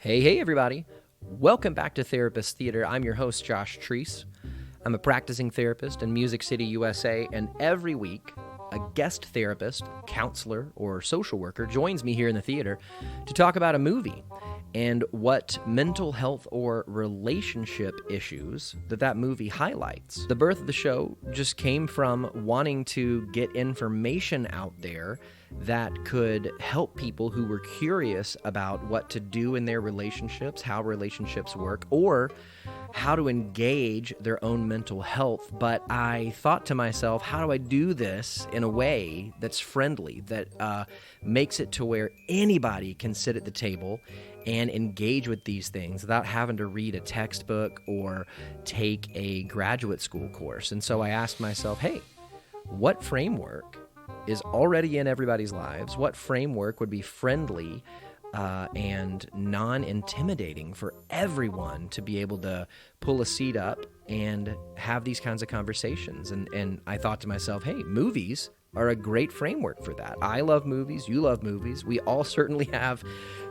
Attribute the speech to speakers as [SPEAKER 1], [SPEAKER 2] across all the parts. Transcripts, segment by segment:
[SPEAKER 1] Hey, everybody. Welcome back to Therapist Theater. I'm your host, Josh Treese. I'm a practicing therapist in Music City, USA, and every week, a guest therapist, counselor, or social worker joins me here in the theater to talk about a movie and what mental health or relationship issues that movie highlights. The birth of the show just came from wanting to get information out there that could help people who were curious about what to do in their relationships, how relationships work, or how to engage their own mental health. But I thought to myself, how do I do this in a way that's friendly, that makes it to where anybody can sit at the table and engage with these things without having to read a textbook or take a graduate school course? And so I asked myself, hey, what framework is already in everybody's lives? What framework would be friendly and non-intimidating for everyone to be able to pull a seat up and have these kinds of conversations? And I thought to myself, hey, movies are a great framework for that. I love movies. You love movies. We all certainly have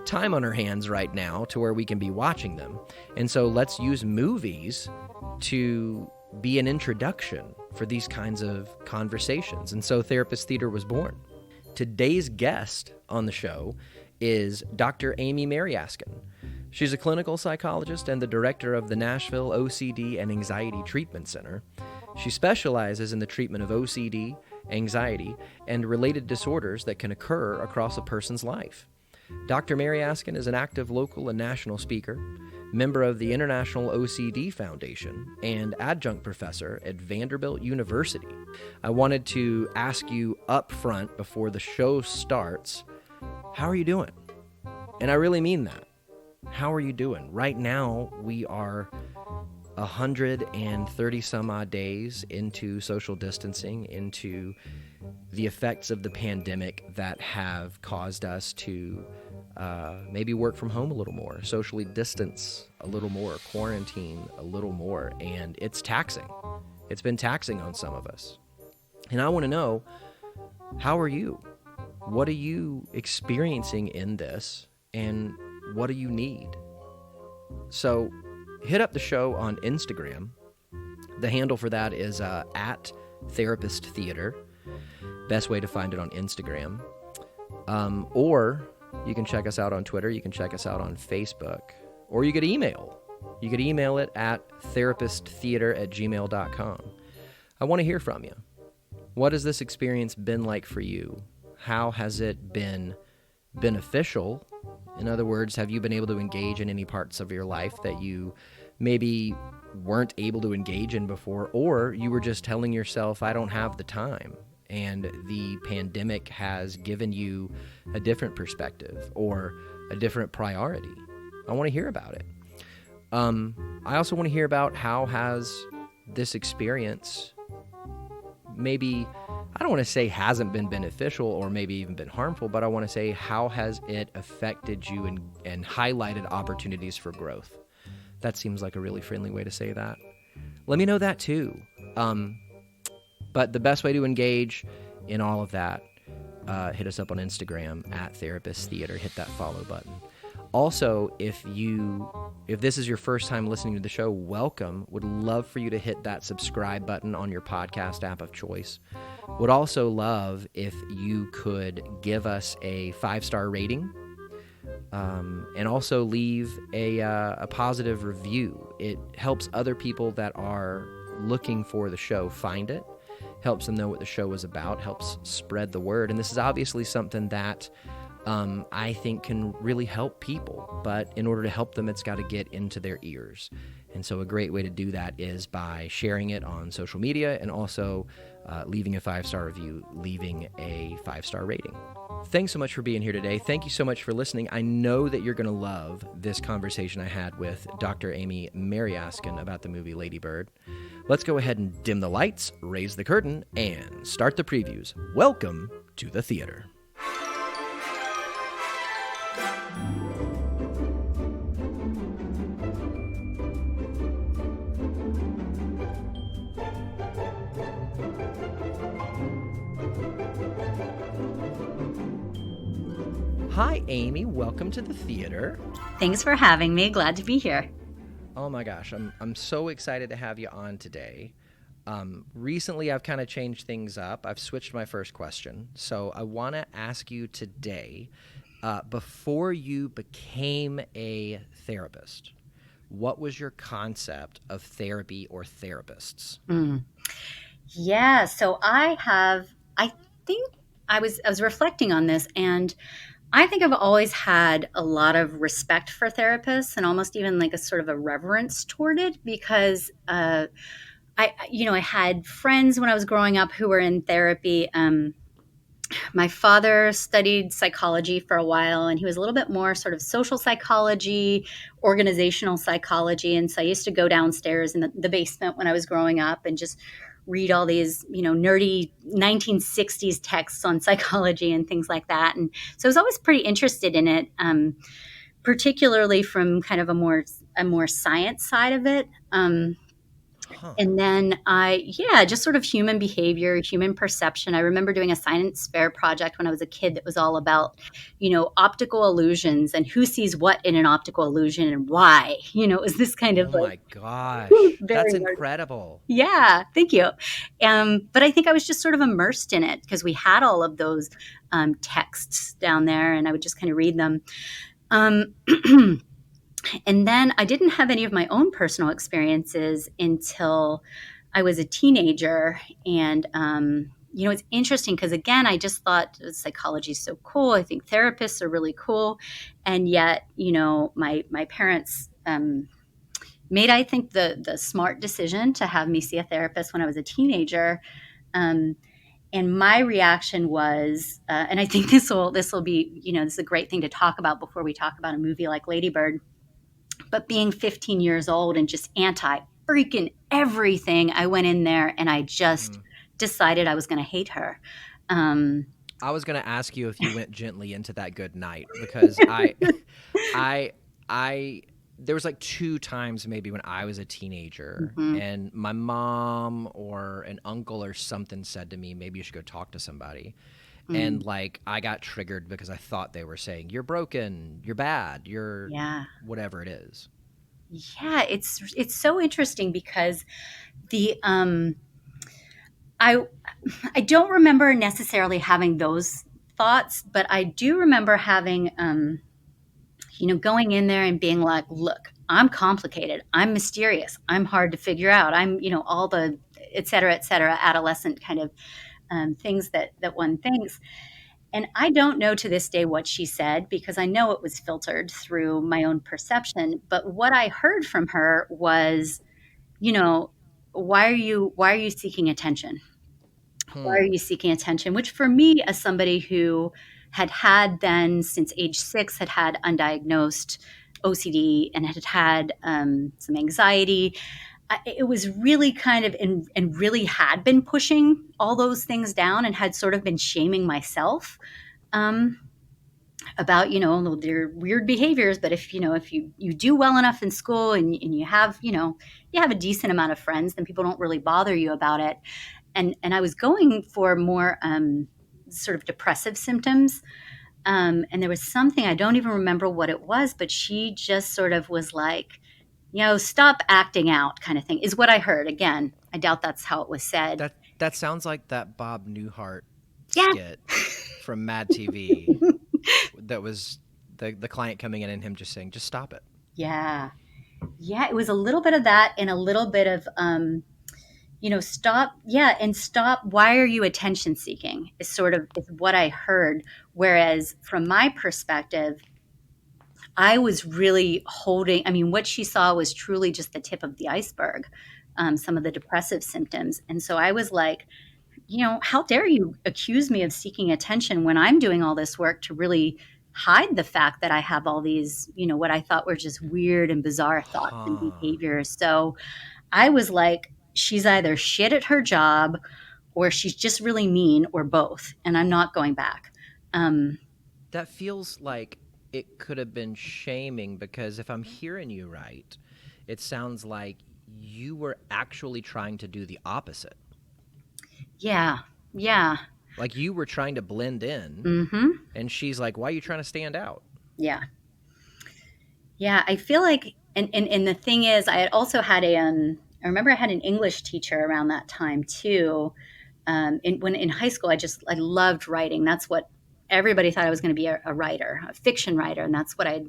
[SPEAKER 1] time on our hands right now to where we can be watching them. And so let's use movies to be an introduction for these kinds of conversations. And so Therapist Theater was born. Today's guest on the show is Dr. Amy Mariaskin. She's a clinical psychologist and the director of the Nashville OCD and Anxiety Treatment Center. She specializes in the treatment of OCD, anxiety, and related disorders that can occur across a person's life. Dr. Mariaskin is an active local and national speaker, member of the International OCD Foundation, and adjunct professor at Vanderbilt University. I wanted to ask you up front before the show starts, how are you doing? And I really mean that. How are you doing? Right now, we are 130 some odd days into social distancing, into the effects of the pandemic that have caused us to maybe work from home a little more, socially distance a little more, quarantine a little more, and it's taxing. It's been taxing on some of us. And I want to know, how are you? What are you experiencing in this, and what do you need? So hit up the show on Instagram. The handle for that is at Therapist Theater. Best way to find it on Instagram. Or you can check us out on Twitter. You can check us out on Facebook. Or you could email. You could email it at therapisttheater@gmail.com. I want to hear from you. What has this experience been like for you? How has it been beneficial? In other words, have you been able to engage in any parts of your life that you maybe weren't able to engage in before, or you were just telling yourself, I don't have the time, and the pandemic has given you a different perspective or a different priority? I want to hear about it. I also want to hear about how has this experience maybe, I don't want to say hasn't been beneficial or maybe even been harmful, but I want to say how has it affected you and highlighted opportunities for growth? That seems like a really friendly way to say that. Let me know that too. But the best way to engage in all of that, hit us up on Instagram at Therapist Theater. Hit that follow button. Also, if this is your first time listening to the show, welcome. Would love for you to hit that subscribe button on your podcast app of choice. Would also love if you could give us a 5-star rating, and also leave a positive review. It helps other people that are looking for the show find it, helps them know what the show is about, helps spread the word. And this is obviously something that I think can really help people, but in order to help them, it's got to get into their ears. And so a great way to do that is by sharing it on social media and also leaving a 5-star review, leaving a 5-star rating. Thanks so much for being here today. Thank you so much for listening. I know that you're going to love this conversation I had with Dr. Amy Mariaskin about the movie Lady Bird. Let's go ahead and dim the lights, raise the curtain, and start the previews. Welcome to the theater. Hi, Amy. Welcome to the theater.
[SPEAKER 2] Thanks for having me. Glad to be here.
[SPEAKER 1] Oh my gosh, I'm so excited to have you on today. Recently, I've kind of changed things up. I've switched my first question. So I want to ask you today, before you became a therapist, what was your concept of therapy or therapists?
[SPEAKER 2] Mm. Yeah, so I think I was reflecting on this, and I think I've always had a lot of respect for therapists and almost even like a sort of a reverence toward it because I had friends when I was growing up who were in therapy. My father studied psychology for a while, and he was a little bit more sort of social psychology, organizational psychology. And so I used to go downstairs in the basement when I was growing up and just read all these, nerdy 1960s texts on psychology and things like that. And so I was always pretty interested in it, particularly from kind of a more science side of it.
[SPEAKER 1] Huh.
[SPEAKER 2] And then just sort of human behavior, human perception. I remember doing a science fair project when I was a kid that was all about, optical illusions and who sees what in an optical illusion and why. It was this kind of
[SPEAKER 1] Oh
[SPEAKER 2] like
[SPEAKER 1] my gosh,
[SPEAKER 2] very
[SPEAKER 1] that's
[SPEAKER 2] nerd.
[SPEAKER 1] incredible.
[SPEAKER 2] Yeah, thank you. But I think I was just sort of immersed in it because we had all of those texts down there, and I would just kind of read them. Um, And then I didn't have any of my own personal experiences until I was a teenager. And, it's interesting because, again, I just thought psychology is so cool. I think therapists are really cool. And yet, my parents made, I think, the smart decision to have me see a therapist when I was a teenager. Um, and my reaction was, and I think this will be, this is a great thing to talk about before we talk about a movie like Lady Bird, but being 15 years old and just anti freaking everything, I went in there and I just
[SPEAKER 1] Mm.
[SPEAKER 2] decided I was going to hate her. Um,
[SPEAKER 1] I was gonna ask you if you went gently into that good night because I, I, there was like two times maybe when I was a teenager
[SPEAKER 2] mhm,
[SPEAKER 1] and my mom or an uncle or something said to me, maybe you should go talk to somebody. And
[SPEAKER 2] mm,
[SPEAKER 1] like I got triggered because I thought they were saying, you're broken, you're bad, you're
[SPEAKER 2] yeah.
[SPEAKER 1] whatever it is.
[SPEAKER 2] Yeah, it's so interesting because the I I don't remember necessarily having those thoughts, but I do remember having going in there and being like, look, I'm complicated. I'm mysterious. I'm hard to figure out. I'm, all the et cetera, adolescent kind of things that one thinks. And I don't know to this day what she said because I know it was filtered through my own perception. But what I heard from her was, you know, why are you seeking attention? Why are
[SPEAKER 1] Hmm.
[SPEAKER 2] you seeking attention? Which for me, as somebody who had then since age 6 had undiagnosed OCD and had some anxiety, it was really kind of and really had been pushing all those things down and had sort of been shaming myself um, about their weird behaviors. But if you do well enough in school and you have a decent amount of friends, then people don't really bother you about it. And I was going for more sort of depressive symptoms. And there was something, I don't even remember what it was, but she just sort of was like, stop acting out kind of thing, is what I heard. Again, I doubt that's how it was said.
[SPEAKER 1] That sounds like that Bob Newhart
[SPEAKER 2] Yeah.
[SPEAKER 1] skit from Mad TV that was the client coming in and him just saying, just stop it.
[SPEAKER 2] Yeah. Yeah. It was a little bit of that and a little bit of, stop. Yeah. And stop. Why are you attention seeking is sort of is what I heard. Whereas from my perspective, I was really holding, I mean, what she saw was truly just the tip of the iceberg, some of the depressive symptoms. And so I was like, how dare you accuse me of seeking attention when I'm doing all this work to really hide the fact that I have all these, what I thought were just weird and bizarre thoughts and
[SPEAKER 1] Huh.
[SPEAKER 2] behaviors. So I was like, she's either shit at her job or she's just really mean or both. And I'm not going back. Um,
[SPEAKER 1] That feels like it could have been shaming because if I'm hearing you right, it sounds like you were actually trying to do the opposite.
[SPEAKER 2] yeah. Yeah.
[SPEAKER 1] Like you were trying to blend in,
[SPEAKER 2] Mm-hmm.
[SPEAKER 1] and she's like, "Why are you trying to stand out?"
[SPEAKER 2] Yeah. Yeah. I feel like, and the thing is, I had also had I remember I had an English teacher around that time too. When in high school, I loved writing. That's what everybody thought I was going to be a writer, a fiction writer, and that's what I'd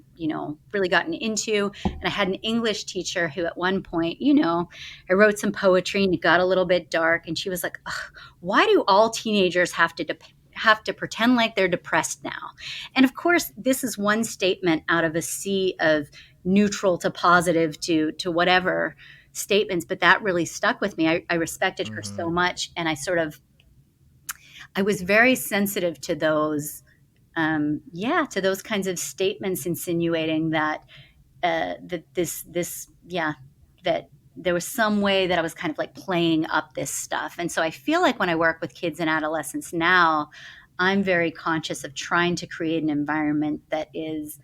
[SPEAKER 2] really gotten into. And I had an English teacher who, at one point, I wrote some poetry and it got a little bit dark, and she was like, "Ugh, why do all teenagers have to pretend like they're depressed now?" And of course, this is one statement out of a sea of neutral to positive to whatever statements, but that really stuck with me. I respected her
[SPEAKER 1] Mm-hmm.
[SPEAKER 2] so much, and I was very sensitive to those, to those kinds of statements insinuating that that there was some way that I was kind of like playing up this stuff. And so I feel like when I work with kids and adolescents now, I'm very conscious of trying to create an environment that is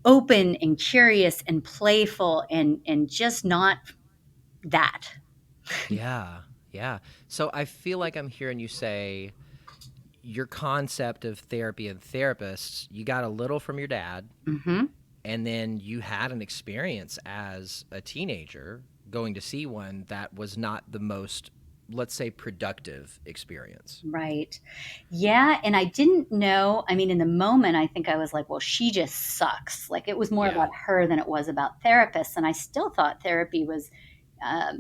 [SPEAKER 2] open and curious and playful and just not that.
[SPEAKER 1] Yeah, yeah. So I feel like I'm hearing you say your concept of therapy and therapists, you got a little from your dad,
[SPEAKER 2] Mm-hmm.
[SPEAKER 1] and then you had an experience as a teenager going to see one that was not the most, let's say, productive experience.
[SPEAKER 2] Right. Yeah. And I didn't know. I mean, in the moment, I think I was like, well, she just sucks. Like it was more
[SPEAKER 1] Yeah.
[SPEAKER 2] about her than it was about therapists. And I still thought therapy was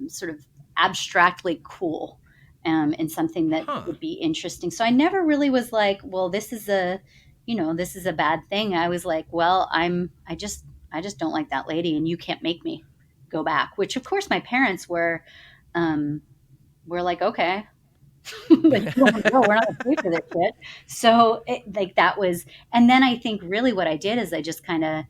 [SPEAKER 2] sort of abstractly cool, and something that
[SPEAKER 1] Huh.
[SPEAKER 2] would be interesting. So I never really was like, well, this is a bad thing. I was like, well, I just don't like that lady, and you can't make me go back. Which, of course, my parents um, were like, okay, like you want to go, we're not gonna pay for this shit. So like that was, and then I think really what I did is I just kind of,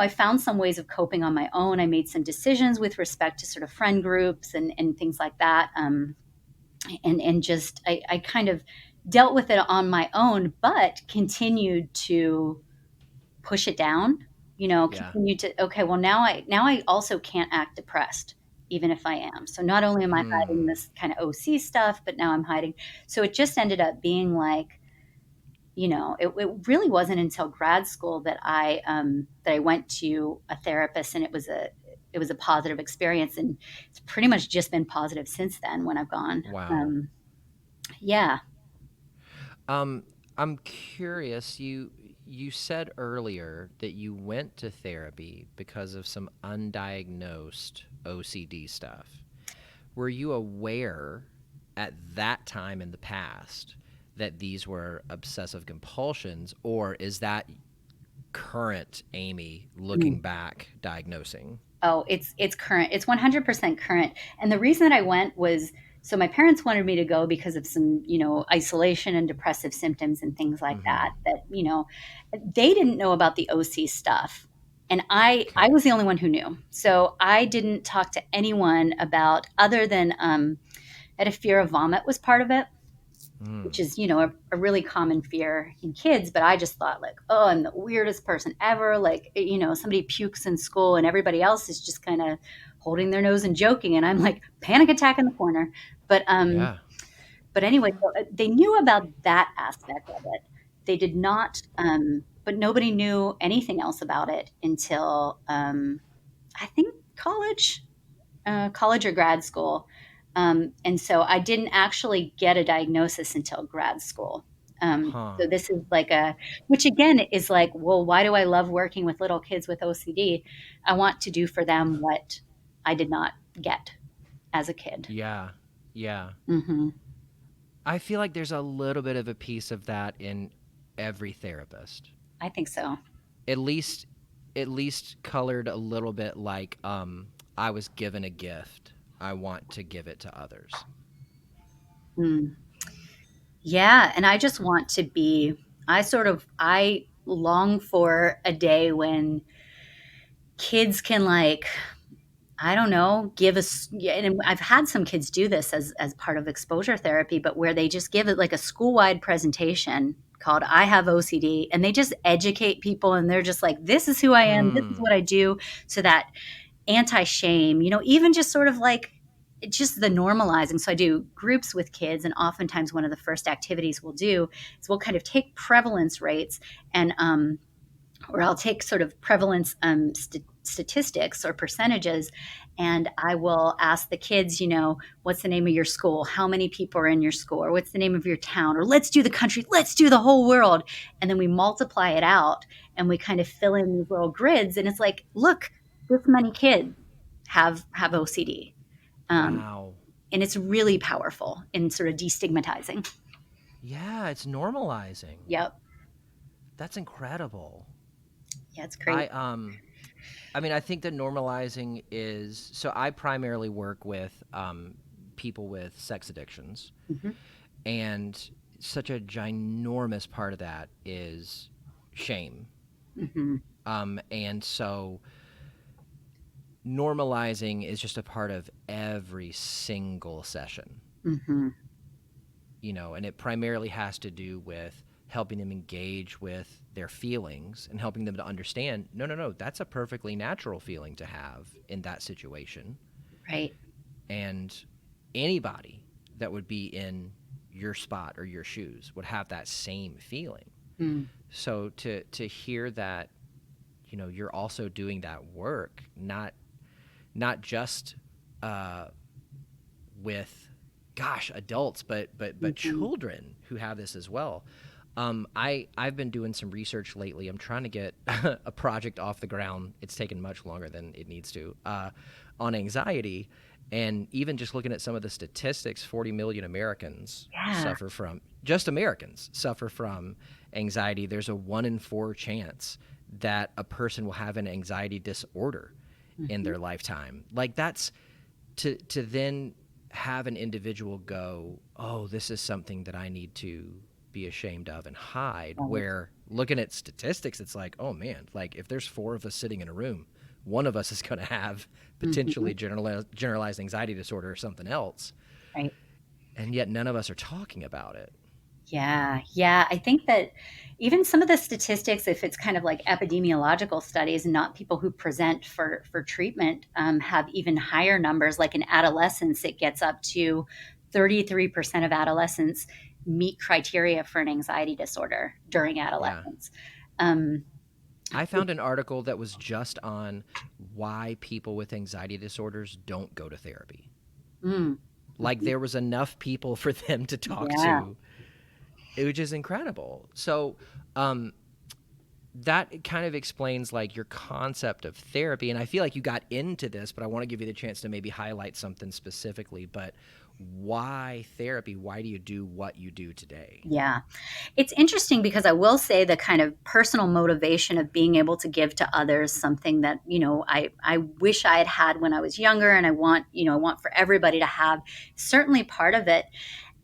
[SPEAKER 2] I found some ways of coping on my own. I made some decisions with respect to sort of friend groups and things like that. And just I kind of dealt with it on my own, but continued to push it down,
[SPEAKER 1] Yeah.
[SPEAKER 2] continue to, okay, well, now I also can't act depressed, even if I am. So not only am I hiding
[SPEAKER 1] Hmm.
[SPEAKER 2] this kind of OC stuff, but now I'm hiding. So it just ended up being like, it really wasn't until grad school that I went to a therapist, and it was a positive experience, and it's pretty much just been positive since then when I've gone.
[SPEAKER 1] Wow.
[SPEAKER 2] Yeah.
[SPEAKER 1] Um, I'm curious. You said earlier that you went to therapy because of some undiagnosed OCD stuff. Were you aware at that time in the past that these were obsessive compulsions, or is that current Amy looking back diagnosing?
[SPEAKER 2] Oh, it's current. It's 100% current. And the reason that I went was, so my parents wanted me to go because of some, isolation and depressive symptoms and things like
[SPEAKER 1] Mm-hmm.
[SPEAKER 2] that, they didn't know about the OC stuff. And I
[SPEAKER 1] Okay.
[SPEAKER 2] was the only one who knew. So I didn't talk to anyone about, other than I had a fear of vomit was part of it, which
[SPEAKER 1] Mm.
[SPEAKER 2] is, a really common fear in kids. But I just thought, like, oh, I'm the weirdest person ever. Like, somebody pukes in school and everybody else is just kind of holding their nose and joking. And I'm like, panic attack in the corner. But, um,
[SPEAKER 1] Yeah.
[SPEAKER 2] but anyway, so they knew about that aspect of it. They did not, but nobody knew anything else about it until, I think college or grad school. And so I didn't actually get a diagnosis until grad school.
[SPEAKER 1] Huh.
[SPEAKER 2] So this is like which again is like, well, why do I love working with little kids with OCD? I want to do for them what I did not get as a kid.
[SPEAKER 1] Yeah. Yeah.
[SPEAKER 2] Hmm.
[SPEAKER 1] I feel like there's a little bit of a piece of that in every therapist.
[SPEAKER 2] I think so.
[SPEAKER 1] At least colored a little bit like I was given a gift. I want to give it to others.
[SPEAKER 2] Mm. Yeah, and I just want to be. I long for a day when kids can, like, I don't know, give us, yeah, and I've had some kids do this as part of exposure therapy, but where they just give it like a school-wide presentation called I have OCD, and they just educate people, and they're just like, this is who I am, this is
[SPEAKER 1] Hmm.
[SPEAKER 2] what I do, so that anti-shame, even just sort of like, it's just the normalizing. So I do groups with kids, and oftentimes one of the first activities we'll do is we'll kind of take prevalence rates and or I'll take sort of prevalence statistics or percentages, and I will ask the kids, what's the name of your school? How many people are in your school? Or what's the name of your town? Or let's do the country, let's do the whole world. And then we multiply it out and we kind of fill in these little grids. And it's like, look, this many kids have OCD. Um,
[SPEAKER 1] Wow.
[SPEAKER 2] and it's really powerful in sort of destigmatizing.
[SPEAKER 1] Yeah, it's normalizing.
[SPEAKER 2] Yep.
[SPEAKER 1] That's incredible.
[SPEAKER 2] Yeah, it's
[SPEAKER 1] I
[SPEAKER 2] great.
[SPEAKER 1] I mean, I think that normalizing is so. I primarily work with people with sex addictions,
[SPEAKER 2] Hmm.
[SPEAKER 1] and such a ginormous part of that is shame.
[SPEAKER 2] Hmm.
[SPEAKER 1] And so normalizing is just a part of every single session,
[SPEAKER 2] Hmm.
[SPEAKER 1] and it primarily has to do with helping them engage with their feelings and helping them to understand no, no, no, that's a perfectly natural feeling to have in that situation.
[SPEAKER 2] Right.
[SPEAKER 1] And anybody that would be in your spot or your shoes would have that same feeling.
[SPEAKER 2] Mm.
[SPEAKER 1] So to hear that, you're also doing that work, not just with, gosh, adults, but
[SPEAKER 2] Mhm.
[SPEAKER 1] children who have this as well. I've been doing some research lately. I'm trying to get a project off the ground. It's taken much longer than it needs to, on anxiety, and even just looking at some of the statistics. 40 million Americans
[SPEAKER 2] Yeah.
[SPEAKER 1] suffer from just Americans suffer from anxiety. There's a 1 in 4 chance that a person will have an anxiety disorder in
[SPEAKER 2] Mhm.
[SPEAKER 1] their lifetime. Like that's to then have an individual go, oh, this is something that I need to be ashamed of and hide.
[SPEAKER 2] Right.
[SPEAKER 1] Where looking at statistics, it's like, oh man, like if there's 4 of us sitting in a room, one of us is going to have
[SPEAKER 2] Mhm.
[SPEAKER 1] potentially generalized anxiety disorder or something else,
[SPEAKER 2] Right.
[SPEAKER 1] and yet none of us are talking about it.
[SPEAKER 2] Yeah. Yeah. I think that even some of the statistics, if it's kind of like epidemiological studies and not people who present for treatment, have even higher numbers. Like in adolescence, it gets up to 33% of adolescents meet criteria for an anxiety disorder during
[SPEAKER 1] Yeah.
[SPEAKER 2] adolescence. Um,
[SPEAKER 1] I found an article that was just on why people with anxiety disorders don't go to therapy.
[SPEAKER 2] mm,
[SPEAKER 1] Like
[SPEAKER 2] mhm.
[SPEAKER 1] there was enough people for them to talk
[SPEAKER 2] Yeah.
[SPEAKER 1] to, which is incredible. So, um, that kind of explains like your concept of therapy. And I feel like you got into this, but I want to give you the chance to maybe highlight something specifically. But why therapy? Why do you do what you do today?
[SPEAKER 2] Yeah. It's interesting because I will say the kind of personal motivation of being able to give to others something that, I wish I had had when I was younger, and I want for everybody to have, certainly part of it.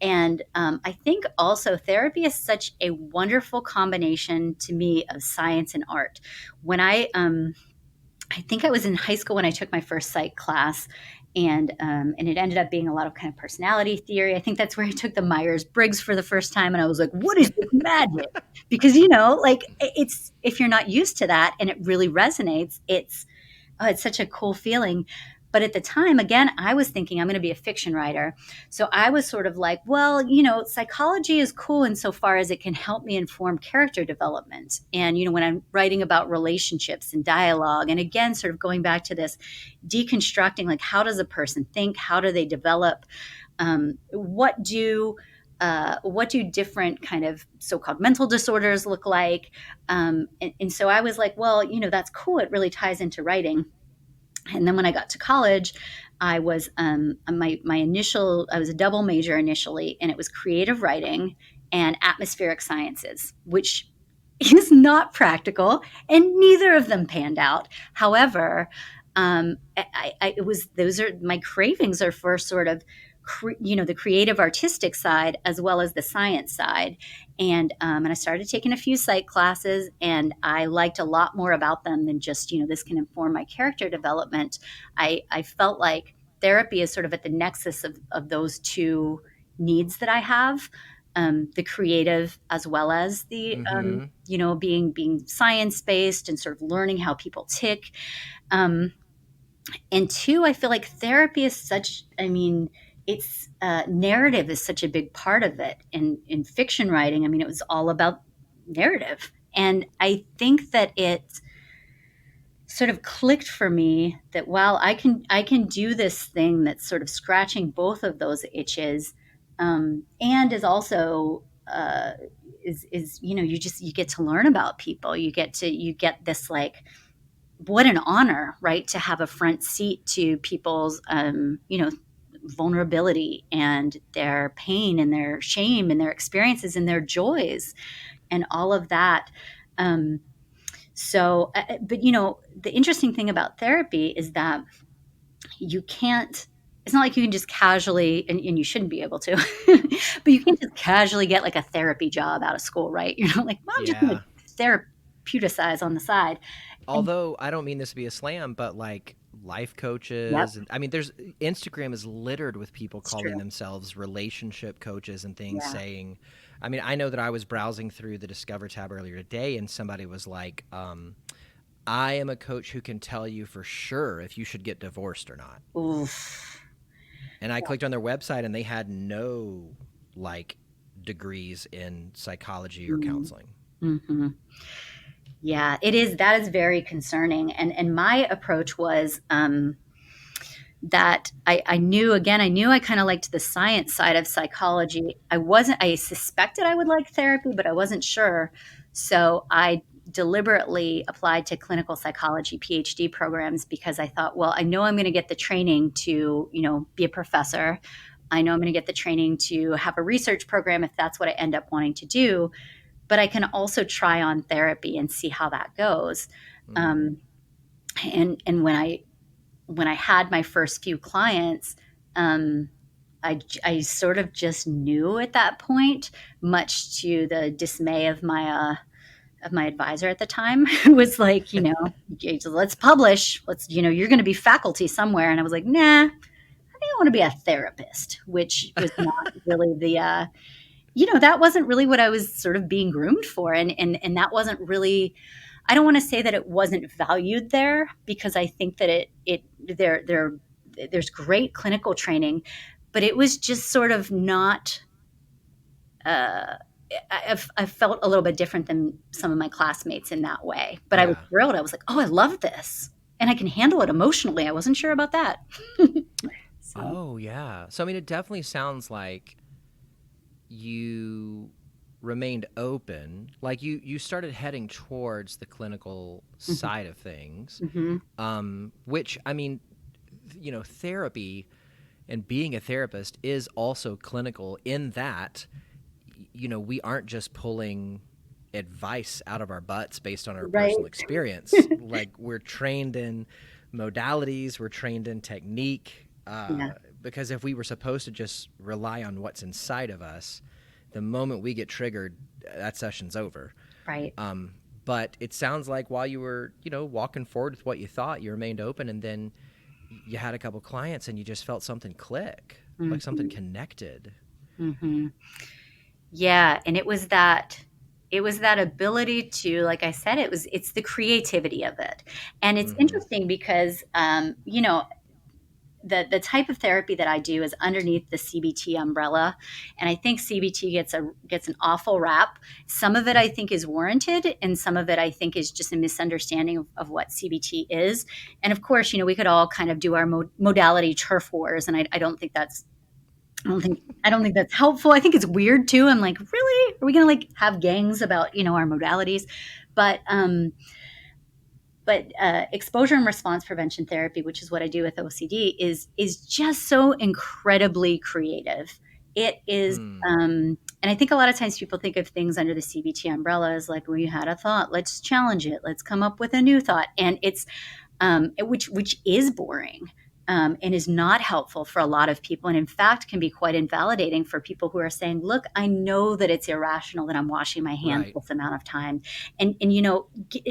[SPEAKER 2] And I think also therapy is such a wonderful combination to me of science and art. When I think I was in high school when I took my first psych class, and it ended up being a lot of kind of personality theory. I think that's where I took the Myers Briggs for the first time, and I was like, "What is this magic?" Because like it's, if you're not used to that and it really resonates, it's such a cool feeling. But at the time, again, I was thinking I'm going to be a fiction writer. So I was sort of like, well, psychology is cool insofar as it can help me inform character development. And, when I'm writing about relationships and dialogue, and again, sort of going back to this deconstructing, like, how does a person think? How do they develop? What do different kind of so-called mental disorders look like? And so I was like, well, that's cool. It really ties into writing. And then when I got to college, I was my initial, I was a double major initially, and it was creative writing and atmospheric sciences, which is not practical, and neither of them panned out. However, it was, those are my cravings, are for sort of the creative artistic side as well as the science side. And I started taking a few psych classes, and I liked a lot more about them than just, this can inform my character development. I felt like therapy is sort of at the nexus of those two needs that I have, the creative as well as the
[SPEAKER 1] Mm-hmm.
[SPEAKER 2] being science based and sort of learning how people tick. Um, And two, I feel like therapy is such, I mean, it's narrative is such a big part of it. In fiction writing, I mean, it was all about narrative. And I think that it sort of clicked for me that, wow, I can do this thing that's sort of scratching both of those itches, and is also is you get to learn about people. You get this, like, what an honor, right, to have a front seat to people's vulnerability and their pain and their shame and their experiences and their joys and all of that. Um, but the interesting thing about therapy is that you can't. It's not like you can just casually, and you shouldn't be able to, but you can't just casually get like a therapy job out of school, right? You're not like, well, I'm just going
[SPEAKER 1] Yeah.
[SPEAKER 2] to therapeuticize on the side. And
[SPEAKER 1] Although I don't mean this to be a slam, but like life
[SPEAKER 2] yep,
[SPEAKER 1] coaches, and I mean, there's Instagram is littered with people
[SPEAKER 2] it's
[SPEAKER 1] calling
[SPEAKER 2] true.
[SPEAKER 1] themselves relationship coaches and things,
[SPEAKER 2] Yeah.
[SPEAKER 1] saying, I mean, I know that I was browsing through the Discover tab earlier today, and somebody was like, I am a coach who can tell you for sure if you should get divorced or not.
[SPEAKER 2] Oof.
[SPEAKER 1] And I clicked on their website, and they had no like degrees in psychology or counseling.
[SPEAKER 2] Mm-hmm. Yeah, it is. That is very concerning. And my approach was that I knew, again, I kind of liked the science side of psychology. I suspected I would like therapy, but I wasn't sure. So I deliberately applied to clinical psychology PhD programs because I thought, well, I know I'm going to get the training to, be a professor. I know I'm going to get the training to have a research program if that's what I end up wanting to do, but I can also try on therapy and see how that goes.
[SPEAKER 1] Mm.
[SPEAKER 2] Um, and when I had my first few clients, um, I sort of just knew at that point, much to the dismay of my advisor at the time, who was like, let's publish. You're going to be faculty somewhere. And I was like, nah, I think I want to be a therapist, which was not really that wasn't really what I was sort of being groomed for. And that wasn't really, I don't want to say that it wasn't valued there, because I think that there's great clinical training, but it was just sort of not, uh, I felt a little bit different than some of my classmates in that way, but I was
[SPEAKER 1] Yeah.
[SPEAKER 2] thrilled. I was like, oh, I love this. And I can handle it emotionally. I wasn't sure about that. So,
[SPEAKER 1] Oh, yeah. So, I mean, it definitely sounds like you remained open. Like you started heading towards the clinical
[SPEAKER 2] mhm,
[SPEAKER 1] side of things,
[SPEAKER 2] mhm,
[SPEAKER 1] which, I mean, therapy and being a therapist is also clinical in that, we aren't just pulling advice out of our butts based on our
[SPEAKER 2] right.
[SPEAKER 1] personal experience. Like, we're trained in modalities, we're trained in technique.
[SPEAKER 2] Yeah,
[SPEAKER 1] Because if we were supposed to just rely on what's inside of us, the moment we get triggered, that session's over.
[SPEAKER 2] right.
[SPEAKER 1] Um, but it sounds like while you were, walking forward with what you thought, you remained open, and then you had a couple clients, and you just felt something click, like something
[SPEAKER 2] Mhm,
[SPEAKER 1] connected.
[SPEAKER 2] mhm. Yeah, and it was that ability to, like I said, it's the creativity of it. And it's
[SPEAKER 1] Mm-hmm.
[SPEAKER 2] interesting because the type of therapy that I do is underneath the CBT umbrella, and I think CBT gets an awful rap. Some of it I think is warranted, and some of it I think is just a misunderstanding of what CBT is. And of course, we could all kind of do our modality turf wars, and I don't think that's I don't think that's helpful. I think it's weird too. I'm like, really? Are we gonna like have gangs about our modalities? But exposure and response prevention therapy, which is what I do with OCD, is just so incredibly creative. It is,
[SPEAKER 1] Hmm.
[SPEAKER 2] and I think a lot of times people think of things under the CBT umbrella as like, well, you had a thought, let's challenge it, let's come up with a new thought, and it's which is boring, and is not helpful for a lot of people, and in fact can be quite invalidating for people who are saying, look, I know that it's irrational that I'm washing my hands
[SPEAKER 1] Right.
[SPEAKER 2] this amount of time, and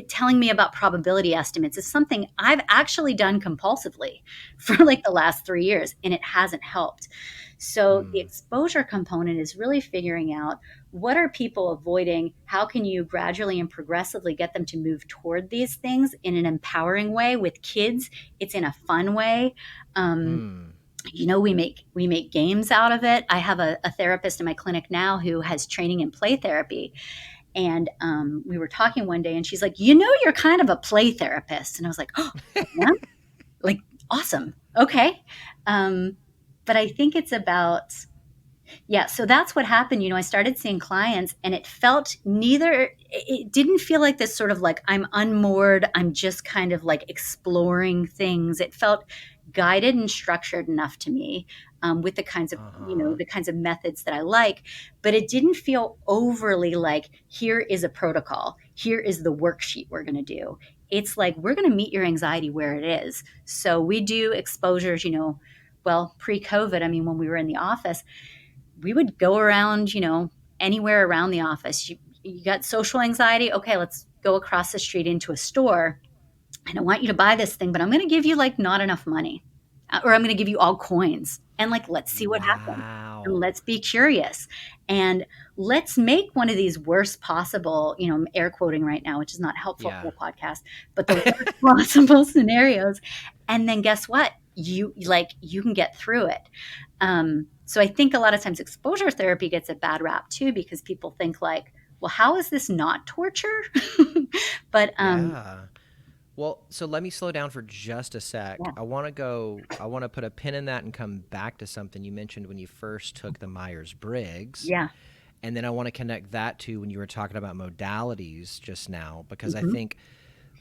[SPEAKER 2] telling me about probability estimates is something I've actually done compulsively for like the last 3 years, and it hasn't helped. So the
[SPEAKER 1] Hmm.
[SPEAKER 2] exposure component is really figuring out what are people avoiding? How can you gradually and progressively get them to move toward these things in an empowering way? With kids, it's in a fun way.
[SPEAKER 1] Hmm.
[SPEAKER 2] We make games out of it. I have a therapist in my clinic now who has training in play therapy, and we were talking one day, and she's like, you're kind of a play therapist, and I was like, oh, yeah, like awesome, okay. But I think it's about, yeah, so that's what happened. I started seeing clients, and it didn't feel like this sort of like I'm unmoored, I'm just kind of like exploring things. It felt guided and structured enough to me, with
[SPEAKER 1] Uh-huh.
[SPEAKER 2] the kinds of methods that I like, but it didn't feel overly like, here is a protocol, here is the worksheet we're going to do. It's like, we're going to meet your anxiety where it is. So we do exposures, well, pre-COVID, I mean, when we were in the office, we would go around, anywhere around the office. You got social anxiety. Okay, let's go across the street into a store. And I want you to buy this thing, but I'm going to give you like not enough money, or I'm going to give you all coins. And like, let's see what happens. And
[SPEAKER 1] Wow.
[SPEAKER 2] let's be curious. And let's make one of these worst possible, I'm air quoting right now, which is not helpful
[SPEAKER 1] Yeah.
[SPEAKER 2] for a podcast, but the worst possible scenarios. And then guess what? You can get through it. So I think a lot of times exposure therapy gets a bad rap too, because people think like, well, how is this not torture? But
[SPEAKER 1] Yeah. Well, so let me slow down for just a sec.
[SPEAKER 2] yeah,
[SPEAKER 1] I want to put a pin in that and come back to something you mentioned when you first took the Myers-Briggs.
[SPEAKER 2] yeah,
[SPEAKER 1] And then I want to connect that to when you were talking about modalities just now, because I
[SPEAKER 2] hmm,
[SPEAKER 1] think,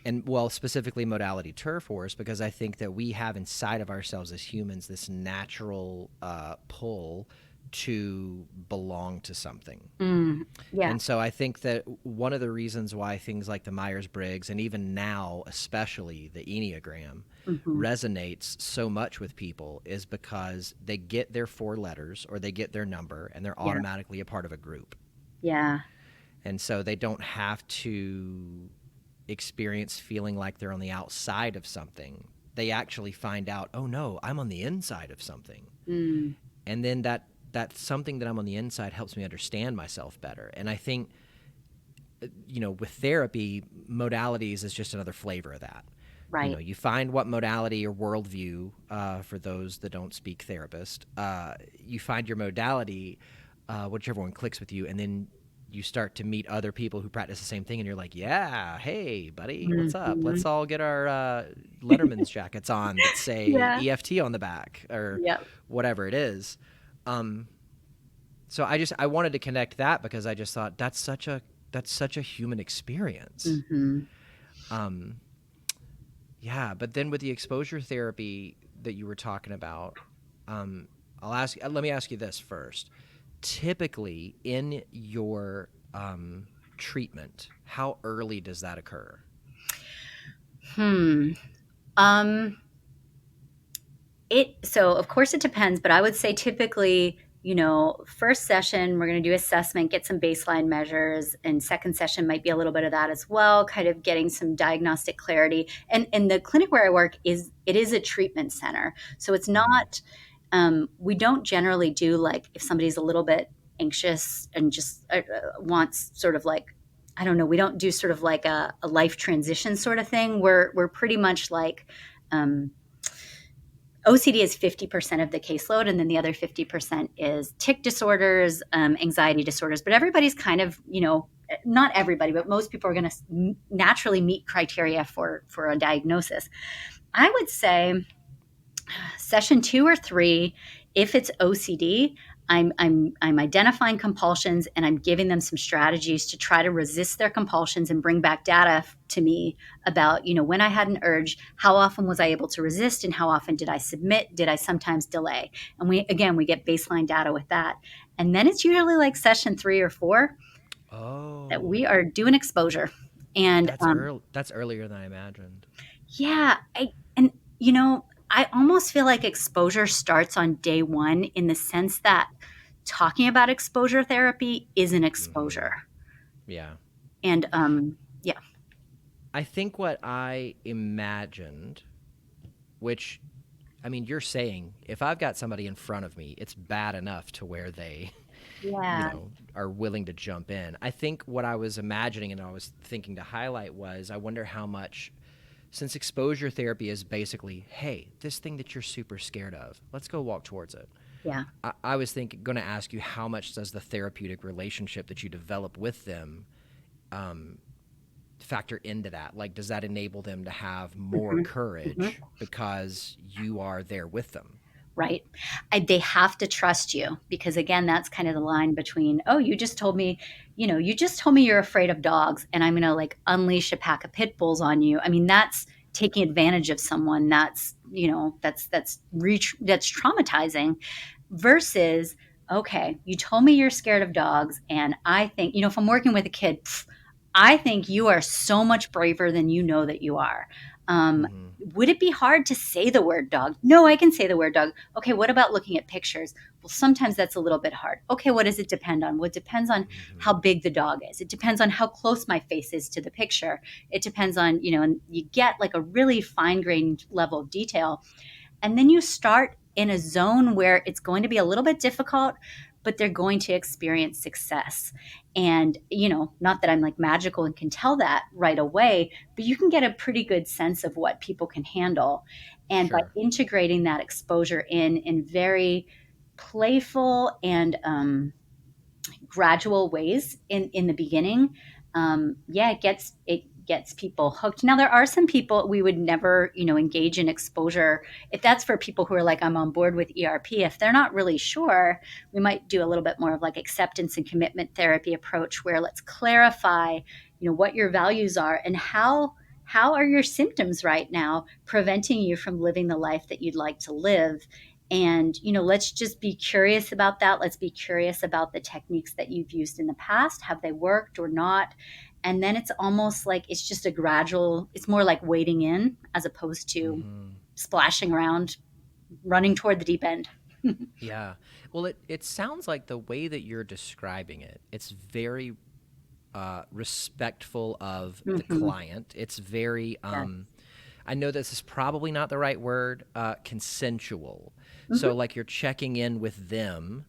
[SPEAKER 1] and well, specifically modality turf wars, because I think that we have inside of ourselves as humans this natural pull to belong to something.
[SPEAKER 2] yeah,
[SPEAKER 1] And so I think that one of the reasons why things like the Myers-Briggs and even now, especially the Enneagram,
[SPEAKER 2] hmm,
[SPEAKER 1] resonates so much with people is because they get their 4 letters or they get their number and they're
[SPEAKER 2] yeah,
[SPEAKER 1] automatically a part of a group.
[SPEAKER 2] yeah,
[SPEAKER 1] And so they don't have to experience feeling like they're on the outside of something. They actually find out, oh no, I'm on the inside of something.
[SPEAKER 2] mm,
[SPEAKER 1] And then that something that I'm on the inside helps me understand myself better. And I think with therapy, modalities is just another flavor of that.
[SPEAKER 2] right.
[SPEAKER 1] You find what modality or worldview, for those that don't speak therapist, you find your modality, whichever one clicks with you, and then you start to meet other people who practice the same thing, and you're like, yeah, hey, buddy, what's up?
[SPEAKER 2] Hmm.
[SPEAKER 1] Let's all get our Letterman's jackets on that say
[SPEAKER 2] Yeah,
[SPEAKER 1] EFT on the back or
[SPEAKER 2] yeah,
[SPEAKER 1] whatever it is. Um, so I wanted to connect that because I just thought that's such a human experience.
[SPEAKER 2] hmm.
[SPEAKER 1] Um, yeah, but then with the exposure therapy that you were talking about, um, let me ask you this first. Typically, in your treatment, how early does that occur?
[SPEAKER 2] Hmm. Um, so of course it depends, but I would say typically, first session, we're going to do assessment, get some baseline measures, and second session might be a little bit of that as well, kind of getting some diagnostic clarity. And the clinic where I work is a treatment center. So it's
[SPEAKER 1] Mm-hmm.
[SPEAKER 2] not, we don't generally do like if somebody's a little bit anxious and just wants sort of like, I don't know, we don't do sort of like a life transition sort of thing. We're pretty much like, um, OCD is 50% of the caseload, and then the other 50% is tic disorders, anxiety disorders. But everybody's kind of, not everybody, but most people are going to naturally meet criteria for a diagnosis. I would say session 2 or 3, if it's OCD, I'm identifying compulsions and I'm giving them some strategies to try to resist their compulsions and bring back data to me about, when I had an urge, how often was I able to resist and how often did I submit? Did I sometimes delay? And we get baseline data with that. And then it's usually like session 3 or 4 that we
[SPEAKER 1] Oh,
[SPEAKER 2] are doing exposure. And
[SPEAKER 1] that's early. That's earlier than I imagined.
[SPEAKER 2] yeah, and I almost feel like exposure starts on day one in the sense that talking about exposure therapy is an
[SPEAKER 1] Mm-hmm.
[SPEAKER 2] exposure.
[SPEAKER 1] Yeah.
[SPEAKER 2] And yeah,
[SPEAKER 1] I think what I imagined, which I mean, you're saying if I've got somebody in front of me, it's bad enough to where they you
[SPEAKER 2] Yeah.
[SPEAKER 1] know, are willing to jump in. I think what I was imagining and I was thinking to highlight was I wonder how much, since exposure therapy is basically, hey, this thing that you're super scared of, let's go walk towards it.
[SPEAKER 2] Yeah.
[SPEAKER 1] I was going to ask you, how much does the therapeutic relationship that you develop with them factor into that? Like, does that enable them to have more
[SPEAKER 2] Mhm. Mhm.
[SPEAKER 1] courage because you are there with them?
[SPEAKER 2] Right. They have to trust you because, again, that's kind of the line between, oh, you just told me, you just told me you're afraid of dogs, and I'm going to like unleash a pack of pit bulls on you. I mean, that's taking advantage of someone. That's traumatizing versus, okay, you told me you're scared of dogs. And I think, if I'm working with a kid, I think you are so much braver than you know that you are. Um,
[SPEAKER 1] Mm-hmm.
[SPEAKER 2] would it be hard to say the word dog? No, I can say the word dog. Okay, what about looking at pictures? Well, sometimes that's a little bit hard. Okay, what does it depend on? Well, it depends on how
[SPEAKER 1] Mm-hmm.
[SPEAKER 2] big the dog is. It depends on how close my face is to the picture. It depends on, and you get like a really fine grained level of detail. And then you start in a zone where it's going to be a little bit difficult, but they're going to experience success. And, not that I'm like magical and can tell that right away, but you can get a pretty good sense of what people can handle. And by
[SPEAKER 1] Sure.
[SPEAKER 2] integrating that exposure in very playful and gradual ways in the beginning, yeah, it gets people hooked. Now there are some people we would never engage in exposure if that's for people who are like, I'm on board with ERP. If they're not really sure, we might do a little bit more of like acceptance and commitment therapy approach, where let's clarify what your values are and how are your symptoms right now preventing you from living the life that you'd like to live. And, let's just be curious about that. Let's be curious about the techniques that you've used in the past. Have they worked or not? And then it's almost like it's just a gradual, it's more like wading in as opposed to
[SPEAKER 1] Mm-hmm.
[SPEAKER 2] splashing around, running toward the deep end.
[SPEAKER 1] Yeah. Well, it sounds like the way that you're describing it, it's very respectful of the
[SPEAKER 2] Mm-hmm.
[SPEAKER 1] client. It's very,
[SPEAKER 2] Yeah.
[SPEAKER 1] I know this is probably not the right word, consensual. So,
[SPEAKER 2] Mm-hmm.
[SPEAKER 1] like, you're checking in with them.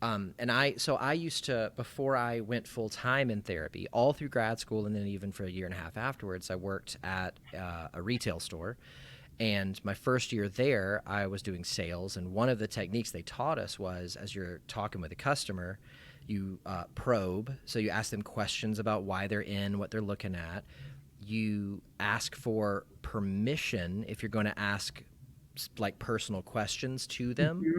[SPEAKER 1] So I used to, before I went full time in therapy, all through grad school, and then even for a year and a half afterwards, I worked at a retail store. And my first year there, I was doing sales. And one of the techniques they taught us was, as you're talking with a customer, you probe. So you ask them questions about why they're in, what they're looking at. You ask for permission if you're going to ask like personal questions to them.
[SPEAKER 2] Mm-hmm.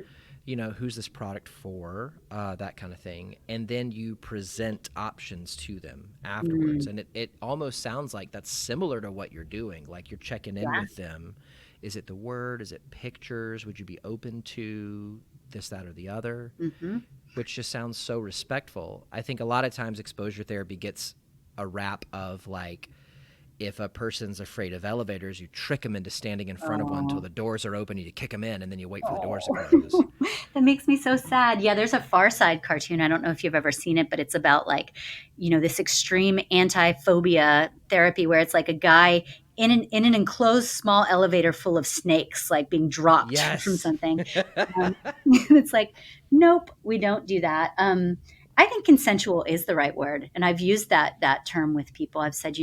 [SPEAKER 1] Who's this product for, that kind of thing. And then you present options to them afterwards.
[SPEAKER 2] Mm-hmm.
[SPEAKER 1] And it almost sounds like that's similar to what you're doing. Like, you're checking in
[SPEAKER 2] Yeah.
[SPEAKER 1] with them. Is it the word? Is it pictures? Would you be open to this, that, or the other?
[SPEAKER 2] Mm-hmm.
[SPEAKER 1] Which just sounds so respectful. I think a lot of times exposure therapy gets a rap of like, if a person's afraid of elevators, you trick them into standing in front of one until
[SPEAKER 2] Oh.
[SPEAKER 1] the doors are open, you kick them in, and then you wait for the doors to
[SPEAKER 2] Oh,
[SPEAKER 1] close.
[SPEAKER 2] that makes me so sad. Yeah, there's a Far Side cartoon. I don't know if you've ever seen it, but it's about like, this extreme anti-phobia therapy where it's like a guy in an enclosed small elevator full of snakes, like being dropped from
[SPEAKER 1] Yes.
[SPEAKER 2] something. It's like, nope, we don't do that. I think consensual is the right word, and I've used that term with people. I've said,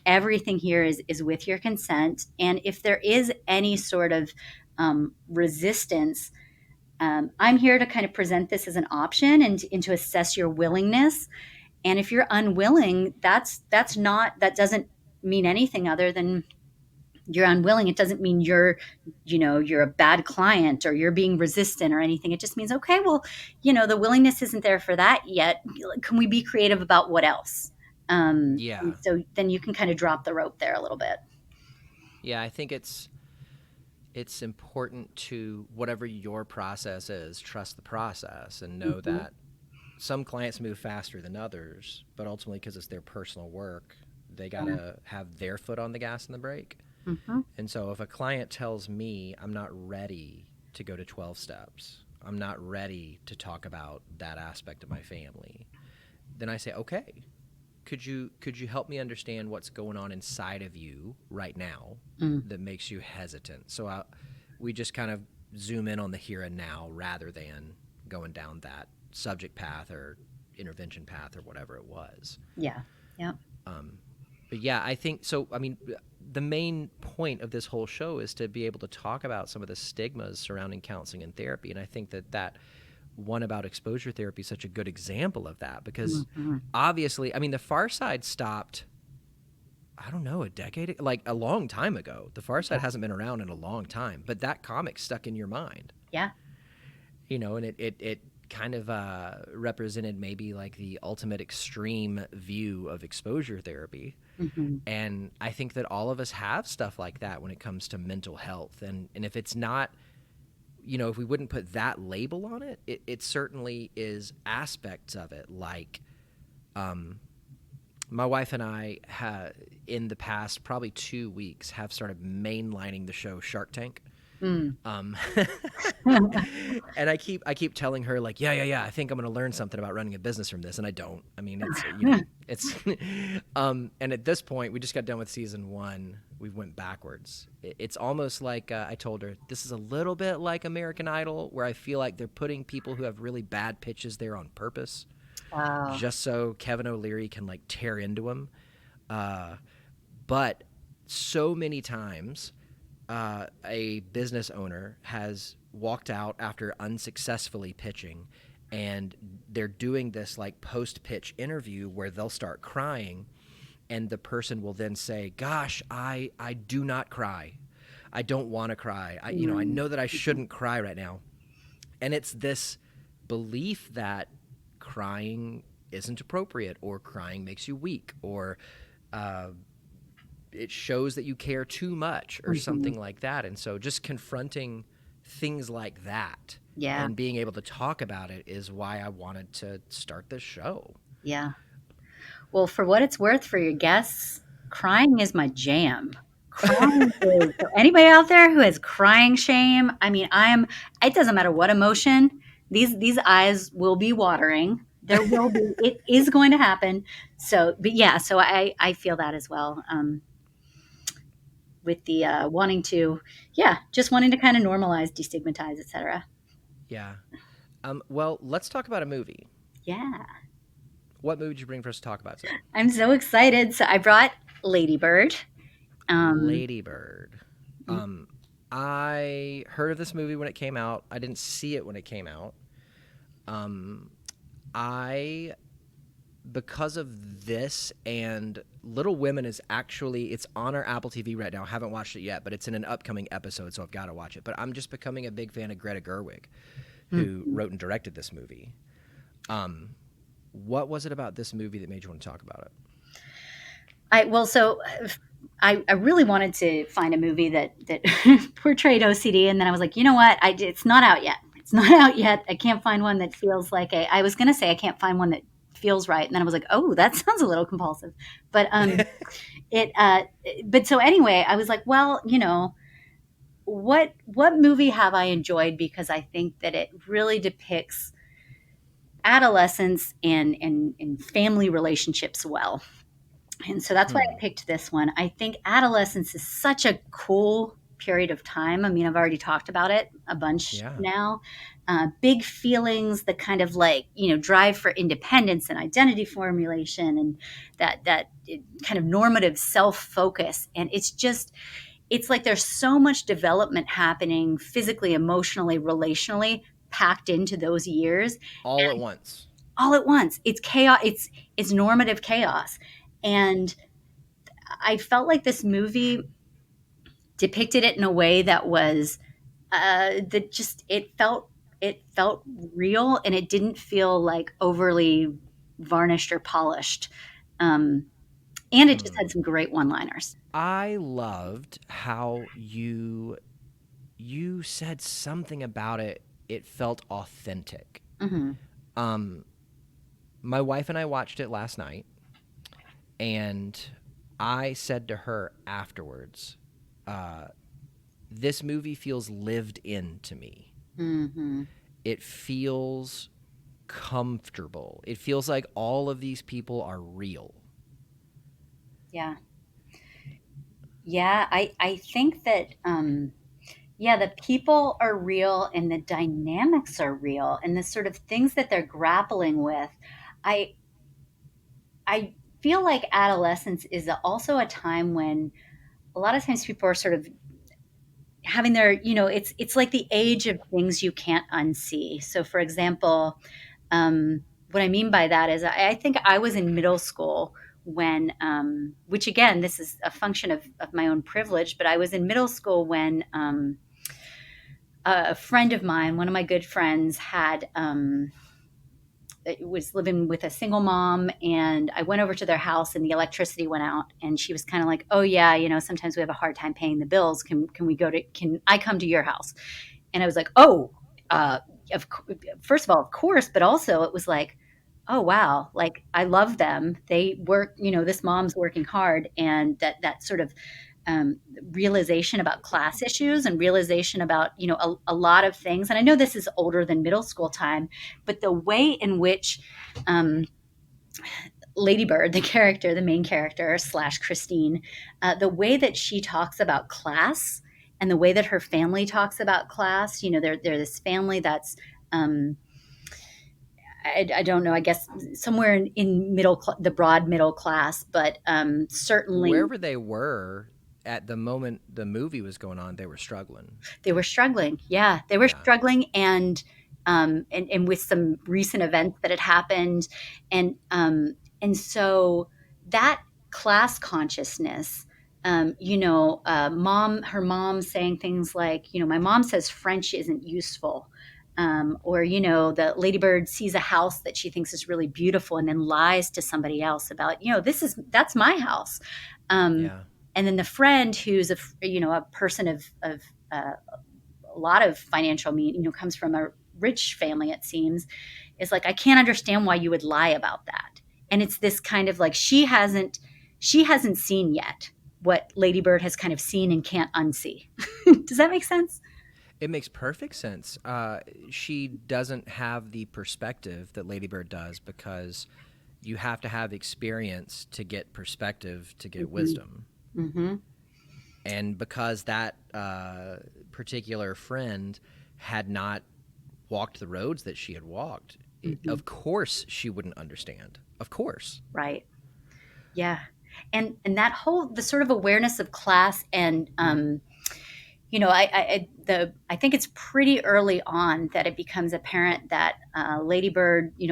[SPEAKER 2] everything here is with your consent, and if there is any sort of resistance, I'm here to kind of present this as an option and to assess your willingness. And if you're unwilling, that doesn't mean anything other than you're unwilling. It doesn't mean you're a bad client or you're being resistant or anything. It just means, okay, well, the willingness isn't there for that yet. Can we be creative about what else? And
[SPEAKER 1] Yeah.
[SPEAKER 2] so then you can kind of drop the rope there a little bit.
[SPEAKER 1] Yeah, I think it's important to, whatever your process is, trust the process and know
[SPEAKER 2] Hmm.
[SPEAKER 1] that some clients move faster than others, but ultimately, because it's their personal work, they got
[SPEAKER 2] Yeah.
[SPEAKER 1] to have their foot on the gas and the brake.
[SPEAKER 2] Hmm.
[SPEAKER 1] And so if a client tells me I'm not ready to go to 12 steps, I'm not ready to talk about that aspect of my family, then I say, okay, could you help me understand what's going on inside of you right now
[SPEAKER 2] Mm.
[SPEAKER 1] that makes you hesitant? So we just kind of zoom in on the here and now rather than going down that subject path or intervention path or whatever it was.
[SPEAKER 2] Yeah. Yeah.
[SPEAKER 1] But yeah, I think so. I mean, the main point of this whole show is to be able to talk about some of the stigmas surrounding counseling and therapy. And I think that one about exposure therapy is such a good example of that, because obviously, I mean, The Far Side stopped, I don't know, a decade, like a long time ago. The Far Side hasn't been around in a long time, but that comic stuck in your mind.
[SPEAKER 2] Yeah.
[SPEAKER 1] You know, and it kind of represented maybe like the ultimate extreme view of exposure therapy. And I think that all of us have stuff like that when it comes to mental health. And if it's not, you know, if we wouldn't put that label on it, it certainly is aspects of it. Like, my wife and I in the past probably 2 weeks have started mainlining the show Shark Tank. And I keep telling her, like, yeah, I think I'm going to learn something about running a business from this, and I don't. I mean, it's, you know, it's and at this point, we just got done with season 1. We went backwards. It's almost like I told her, this is a little bit like American Idol, where I feel like they're putting people who have really bad pitches there on purpose, just so Kevin O'Leary can like tear into them. But so many times, a business owner has walked out after unsuccessfully pitching, and they're doing this like post-pitch interview where they'll start crying, and the person will then say, gosh, I do not cry. I don't want to cry. I know that I shouldn't cry right now. And it's this belief that crying isn't appropriate, or crying makes you weak, or it shows that you care too much, or something like that. And so just confronting things like that and being able to talk about it is why I wanted to start this show.
[SPEAKER 2] Yeah. Well, for what it's worth for your guests, crying is my jam. Crying is, so anybody out there who has crying shame, I mean, it doesn't matter what emotion, these eyes will be watering. There will be, it is going to happen. So, but yeah, so I feel that as well. With the just wanting to kind of normalize, destigmatize, etc.
[SPEAKER 1] Yeah. Well, let's talk about a movie.
[SPEAKER 2] Yeah.
[SPEAKER 1] What movie did you bring for us to talk about today?
[SPEAKER 2] I'm so excited. So I brought Lady Bird.
[SPEAKER 1] Lady Bird. I heard of this movie when it came out. I didn't see it when it came out. Because of this, and Little Women is actually, it's on our Apple TV right now. I haven't watched it yet, but it's in an upcoming episode, so I've got to watch it. But I'm just becoming a big fan of Greta Gerwig, who wrote and directed this movie. What was it about this movie that made you want to talk about
[SPEAKER 2] it? I really wanted to find a movie that portrayed OCD, and then I was like, you know what? It's not out yet. It's not out yet. I can't find one that feels like I was going to say I can't find one that feels right, and then I was like, oh, that sounds a little compulsive. But but so anyway, I was like, well, you know, what movie have I enjoyed, because I think that it really depicts adolescence and family relationships well. And so that's why I picked this one. I think adolescence is such a cool period of time. I mean, I've already talked about it a bunch now. Big feelings, the kind of like, you know, drive for independence and identity formulation, and that kind of normative self-focus. And it's like there's so much development happening physically, emotionally, relationally, packed into those years.
[SPEAKER 1] All at once.
[SPEAKER 2] It's chaos. It's normative chaos. And I felt like this movie depicted it in a way that was it felt real, and it didn't feel like overly varnished or polished. And it just had some great one-liners.
[SPEAKER 1] I loved how you said something about it. It felt authentic. My wife and I watched it last night, and I said to her afterwards, this movie feels lived in to me. It feels comfortable. It feels like all of these people are real.
[SPEAKER 2] Yeah. I think that Yeah, the people are real and the dynamics are real and the sort of things that they're grappling with. I I feel like adolescence is also a time when a lot of times people are sort of having their, it's like the age of things you can't unsee. So for example, what I mean by that is I think I was in middle school when, which again, this is a function of my own privilege, but I was in middle school when a friend of mine, one of my good friends, had was living with a single mom, and I went over to their house and the electricity went out, and she was kind of like, oh yeah, sometimes we have a hard time paying the bills, can I come to your house? And I was like, oh, uh, of, first of all, of course, but also it was like, oh wow, like I love them, they work, this mom's working hard, and that sort of realization about class issues and realization about a lot of things. And I know this is older than middle school time, but the way in which um, Lady Bird, the character, the main character slash Christine, the way that she talks about class and the way that her family talks about class, they're this family that's um, I don't know, I guess somewhere in the broad middle class, but certainly
[SPEAKER 1] Wherever they were at the moment the movie was going on, they were struggling.
[SPEAKER 2] they were struggling. Yeah, they were
[SPEAKER 1] Yeah.
[SPEAKER 2] struggling, and with some recent events that had happened, and so that class consciousness. Her mom saying things like, my mom says French isn't useful. Or, the ladybird sees a house that she thinks is really beautiful and then lies to somebody else about, that's my house. Um,
[SPEAKER 1] Yeah.
[SPEAKER 2] and then the friend who's a person of uh, a lot of financial comes from a rich family, it seems, is like, I can't understand why you would lie about that. And it's this kind of like, she hasn't seen yet what Ladybird has kind of seen and can't unsee. Does that make sense?
[SPEAKER 1] It makes perfect sense. She doesn't have the perspective that Ladybird does because you have to have experience to get perspective to get
[SPEAKER 2] Mm-hmm.
[SPEAKER 1] wisdom.
[SPEAKER 2] Mm-hmm.
[SPEAKER 1] And because that particular friend had not walked the roads that she had walked,
[SPEAKER 2] Mm-hmm.
[SPEAKER 1] of course she wouldn't understand. Of course.
[SPEAKER 2] Right. Yeah. And that whole the sort of awareness of class and I think it's pretty early on that it becomes apparent that Ladybird, she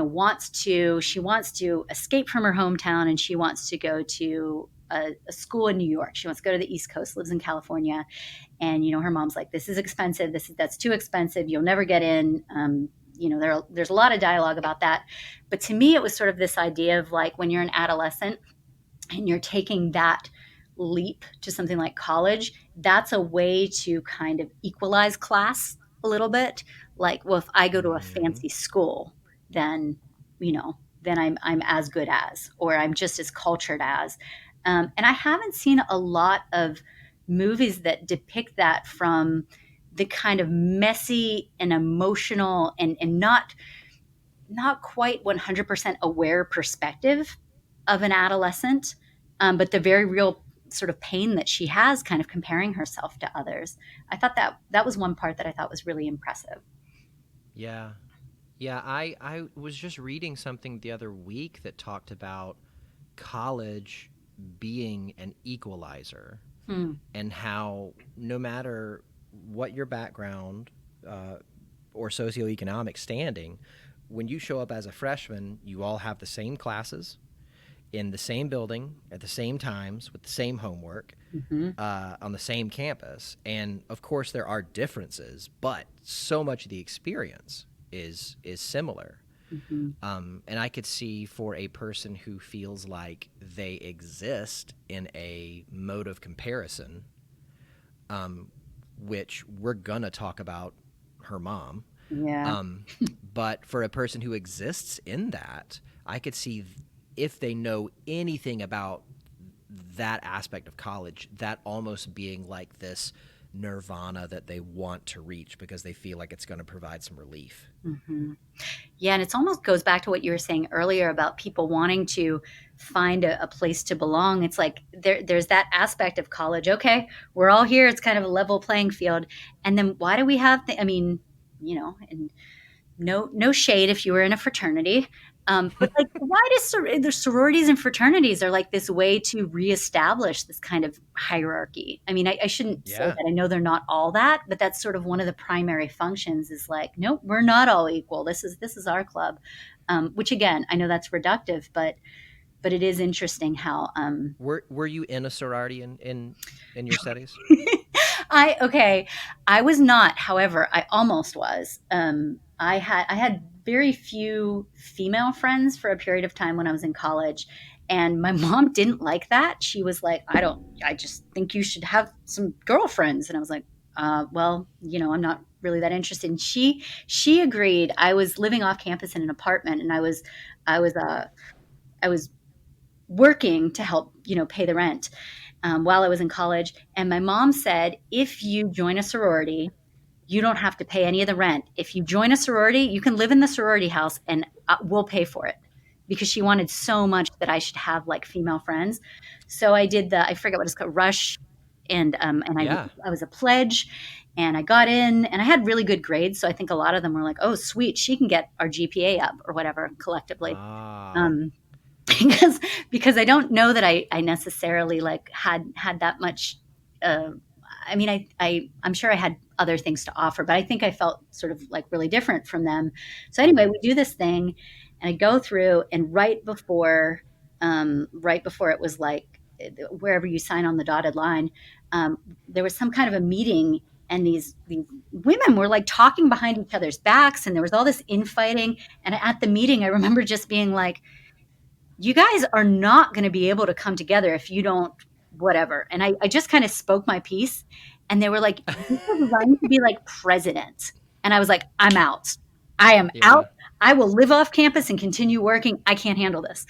[SPEAKER 2] wants to escape from her hometown, and she wants to go to a school in New York. She wants to go to the East Coast, lives in California, and her mom's like, "This is expensive. That's too expensive. You'll never get in." There's a lot of dialogue about that, but to me, it was sort of this idea of like when you're an adolescent and you're taking that leap to something like college, that's a way to kind of equalize class a little bit. Like, well, if I go to a
[SPEAKER 1] Mm-hmm.
[SPEAKER 2] fancy school, then I'm as good as, or I'm just as cultured as. And I haven't seen a lot of movies that depict that from the kind of messy and emotional and not quite 100% aware perspective of an adolescent, but the very real sort of pain that she has kind of comparing herself to others. I thought that was one part that I thought was really impressive.
[SPEAKER 1] Yeah. Yeah. I was just reading something the other week that talked about college being an equalizer
[SPEAKER 2] Hmm.
[SPEAKER 1] and how no matter what your background uh, or socioeconomic standing, when you show up as a freshman, you all have the same classes in the same building at the same times with the same homework
[SPEAKER 2] Mm-hmm.
[SPEAKER 1] on the same campus. And of course, there are differences, but so much of the experience is similar.
[SPEAKER 2] Mm-hmm.
[SPEAKER 1] And I could see for a person who feels like they exist in a mode of comparison, um, which we're going to talk about her mom.
[SPEAKER 2] Yeah.
[SPEAKER 1] Um, but for a person who exists in that, I could see if they know anything about that aspect of college, that almost being like this nirvana that they want to reach because they feel like it's going to provide some relief.
[SPEAKER 2] Mm-hmm. Yeah, and it almost goes back to what you were saying earlier about people wanting to find a place to belong. It's like there's that aspect of college. Okay, we're all here. It's kind of a level playing field. And then why do we have? I mean, and no shade if you were in a fraternity. But like, why does the sororities and fraternities are like this way to reestablish this kind of hierarchy? I mean, I shouldn't say
[SPEAKER 1] Yeah.
[SPEAKER 2] that. I know they're not all that, but that's sort of one of the primary functions. Is like, nope, we're not all equal. This is our club. Which again, I know that's reductive, but it is interesting how
[SPEAKER 1] Were you in a sorority in your studies?
[SPEAKER 2] I was not. However, I almost was. I had very few female friends for a period of time when I was in college, and my mom didn't like that. She was like, "I don't. I just think you should have some girlfriends." And I was like, "Well, I'm not really that interested." And she agreed. I was living off campus in an apartment, and I was working to help pay the rent while I was in college. And my mom said, if you join a sorority, you don't have to pay any of the rent. If you join a sorority, you can live in the sorority house and we'll pay for it. Because she wanted so much that I should have like female friends. So I did I forget what it's called, Rush. And
[SPEAKER 1] Yeah.
[SPEAKER 2] I was a pledge and I got in and I had really good grades. So I think a lot of them were like, oh, sweet, she can get our GPA up or whatever collectively.
[SPEAKER 1] Ah.
[SPEAKER 2] Um, because I don't know that I necessarily like had that much. Uh, I mean, I'm sure I had other things to offer, but I think I felt sort of like really different from them. So anyway,
[SPEAKER 1] Mhm.
[SPEAKER 2] we do this thing, and I go through, and right before it was like wherever you sign on the dotted line, there was some kind of a meeting. And these women were like talking behind each other's backs, and there was all this infighting. And at the meeting, I remember just being like, you guys are not going to be able to come together if you don't whatever. And I just kind of spoke my piece, and they were like, you could run to be like president. And I was like, I'm out. I am out.
[SPEAKER 1] Yeah.
[SPEAKER 2] I will live off campus and continue working. I can't handle this.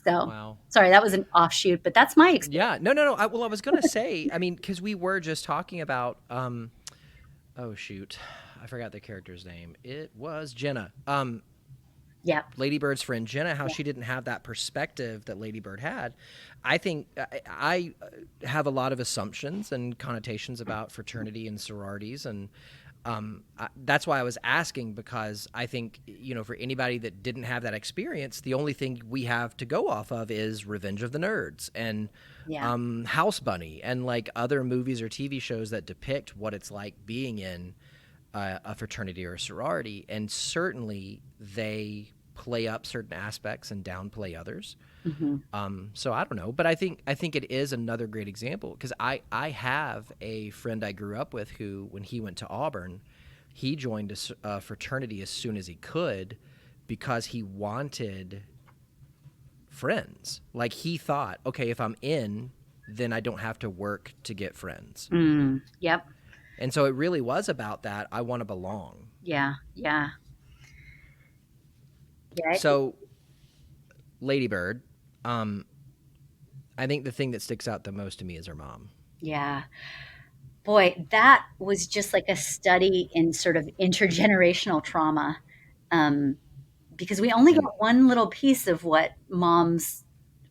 [SPEAKER 2] So
[SPEAKER 1] Wow.
[SPEAKER 2] sorry, that was an offshoot, but that's my experience.
[SPEAKER 1] Yeah. No, no, no. Well, I was going to say, I mean, because we were just talking about, oh, shoot. I forgot the character's name. It was Jenna.
[SPEAKER 2] Yeah.
[SPEAKER 1] Lady Bird's friend Jenna, how she didn't have that perspective that Lady Bird had. I think I have a lot of assumptions and connotations about fraternity and sororities, and that's why I was asking, because I think, for anybody that didn't have that experience, the only thing we have to go off of is Revenge of the Nerds and
[SPEAKER 2] Yeah.
[SPEAKER 1] House Bunny and like other movies or TV shows that depict what it's like being in a fraternity or a sorority, and certainly they play up certain aspects and downplay others.
[SPEAKER 2] Hmm.
[SPEAKER 1] So I don't know, but I think it is another great example, because I have a friend I grew up with who, when he went to Auburn, he joined a fraternity as soon as he could because he wanted friends. Like, he thought, okay, if I'm in, then I don't have to work to get friends.
[SPEAKER 2] Yep.
[SPEAKER 1] And so it really was about that. I want to belong.
[SPEAKER 2] Yeah. Yeah. Yeah.
[SPEAKER 1] So, Lady Bird, I think the thing that sticks out the most to me is her mom.
[SPEAKER 2] Yeah. Boy, that was just like a study in sort of intergenerational trauma. Um, because we only
[SPEAKER 1] And
[SPEAKER 2] got one little piece of what mom's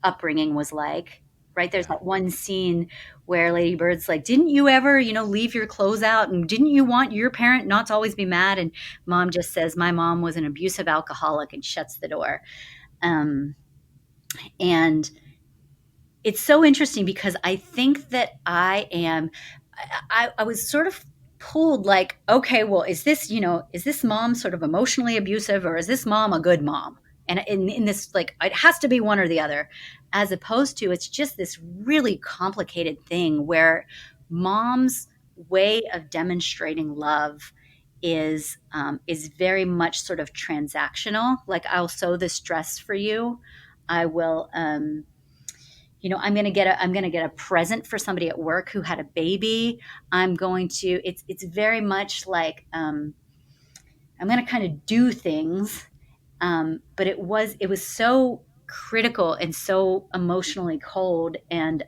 [SPEAKER 2] upbringing was like, right? There's
[SPEAKER 1] yeah,
[SPEAKER 2] that one scene where Lady Bird's like, didn't you ever, leave your clothes out? And didn't you want your parent not to always be mad? And mom just says, my mom was an abusive alcoholic, and shuts the door. Um, and it's so interesting because I think that I was sort of pulled like, okay, well, is this mom sort of emotionally abusive, or is this mom a good mom? And in this, like, it has to be one or the other, as opposed to it's just this really complicated thing where mom's way of demonstrating love is very much sort of transactional. Like, I'll sew this dress for you. I will, I'm going to get a present for somebody at work who had a baby. It's very much like, I'm going to kind of do things. But it was so critical and so emotionally cold. And,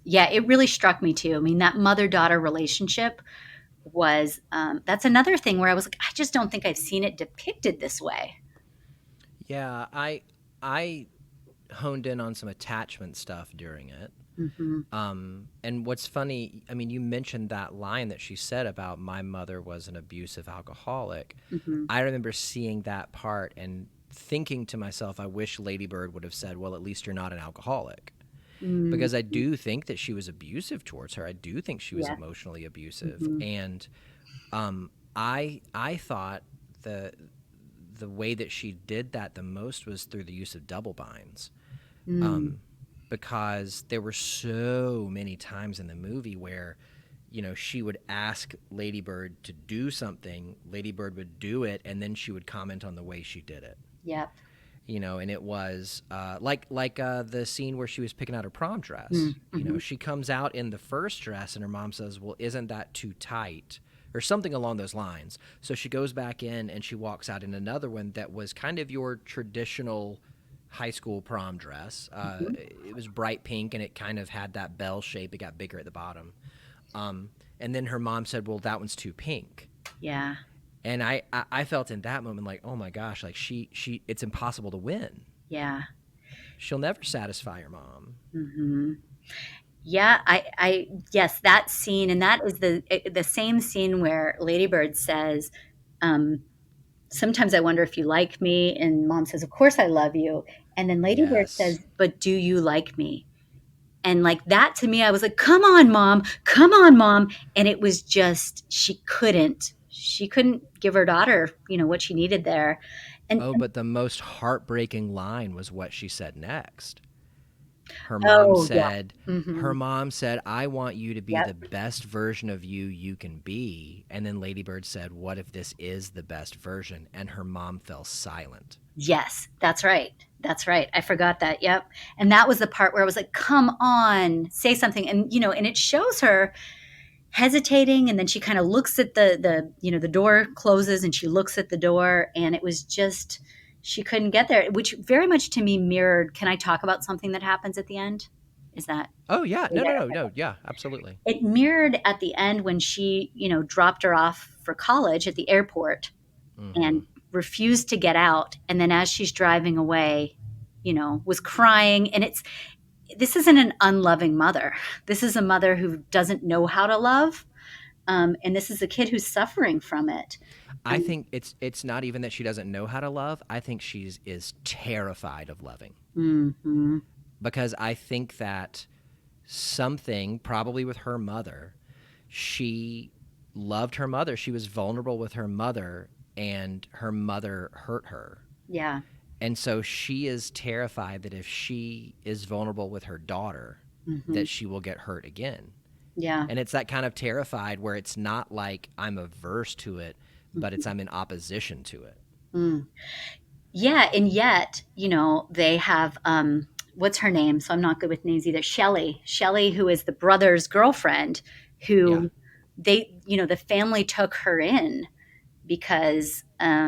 [SPEAKER 2] Yeah, it really struck me too. I mean, that mother-daughter relationship was that's another thing where I was like, I just don't think I've seen it depicted this way.
[SPEAKER 1] Yeah, I honed in on some attachment stuff during it.
[SPEAKER 2] Mm-hmm.
[SPEAKER 1] And what's funny, I mean, you mentioned that line that she said about my mother was an abusive alcoholic.
[SPEAKER 2] Mm-hmm.
[SPEAKER 1] I remember seeing that part and thinking to myself, I wish Lady Bird would have said, well, at least you're not an alcoholic.
[SPEAKER 2] Mm-hmm.
[SPEAKER 1] Because I do think that she was abusive towards her. I do think she was
[SPEAKER 2] Yeah.
[SPEAKER 1] emotionally abusive.
[SPEAKER 2] Mm-hmm.
[SPEAKER 1] And I thought the way that she did that the most was through the use of double binds.
[SPEAKER 2] Mm.
[SPEAKER 1] Because there were so many times in the movie where, you know, she would ask Lady Bird to do something, Lady Bird would do it, and then she would comment on the way she did it.
[SPEAKER 2] Yep.
[SPEAKER 1] You know, and it was like the scene where she was picking out her prom dress.
[SPEAKER 2] Mm-hmm.
[SPEAKER 1] You know, she comes out in the first dress, and her mom says, well, isn't that too tight? Or something along those lines. So she goes back in, and she walks out in another one that was kind of your traditional high school prom dress.
[SPEAKER 2] Mm-hmm.
[SPEAKER 1] It was bright pink, and it kind of had that bell shape. It got bigger at the bottom. And then her mom said, well, that one's too pink.
[SPEAKER 2] Yeah.
[SPEAKER 1] And I felt in that moment like, oh my gosh, like she it's impossible to win.
[SPEAKER 2] Yeah.
[SPEAKER 1] She'll never satisfy her mom.
[SPEAKER 2] Mm-hmm. Yeah, yes, that scene, and that is the same scene where Lady Bird says, sometimes I wonder if you like me, and mom says, of course I love you. And then Lady Bird
[SPEAKER 1] Yes.
[SPEAKER 2] says, but do you like me? And like that to me, I was like, come on, mom, come on, mom. And it was just, she couldn't give her daughter, what she needed there.
[SPEAKER 1] Oh, but the most heartbreaking line was what she said next. Her
[SPEAKER 2] Yeah. Mm-hmm.
[SPEAKER 1] mom said, I want you to be
[SPEAKER 2] Yep.
[SPEAKER 1] the best version of you can be. And then Lady Bird said, what if this is the best version? And her mom fell silent.
[SPEAKER 2] Yes, that's right. That's right. I forgot that. Yep. And that was the part where I was like, come on, say something. And, and it shows her hesitating. And then she kind of looks at the door closes and she looks at the door, and it was just, she couldn't get there, which very much to me mirrored. Can I talk about something that happens at the end? Is that?
[SPEAKER 1] Oh, yeah. No. Yeah, absolutely.
[SPEAKER 2] It mirrored at the end when she, dropped her off for college at the airport and refused to get out. And then as she's driving away, was crying. And this isn't an unloving mother. This is a mother who doesn't know how to love. And this is a kid who's suffering from it.
[SPEAKER 1] I think it's not even that she doesn't know how to love. I think she is terrified of loving.
[SPEAKER 2] Mm-hmm.
[SPEAKER 1] Because I think that something, probably with her mother, she loved her mother. She was vulnerable with her mother, and her mother hurt her.
[SPEAKER 2] Yeah.
[SPEAKER 1] And so she is terrified that if she is vulnerable with her daughter,
[SPEAKER 2] Mm-hmm.
[SPEAKER 1] that she will get hurt again.
[SPEAKER 2] Yeah.
[SPEAKER 1] And it's that kind of terrified where it's not like I'm averse to it, but it's I'm in opposition to it.
[SPEAKER 2] Mm. Yeah. And yet, they have, what's her name? So I'm not good with names either. Shelley, who is the brother's girlfriend, who the family took her in because I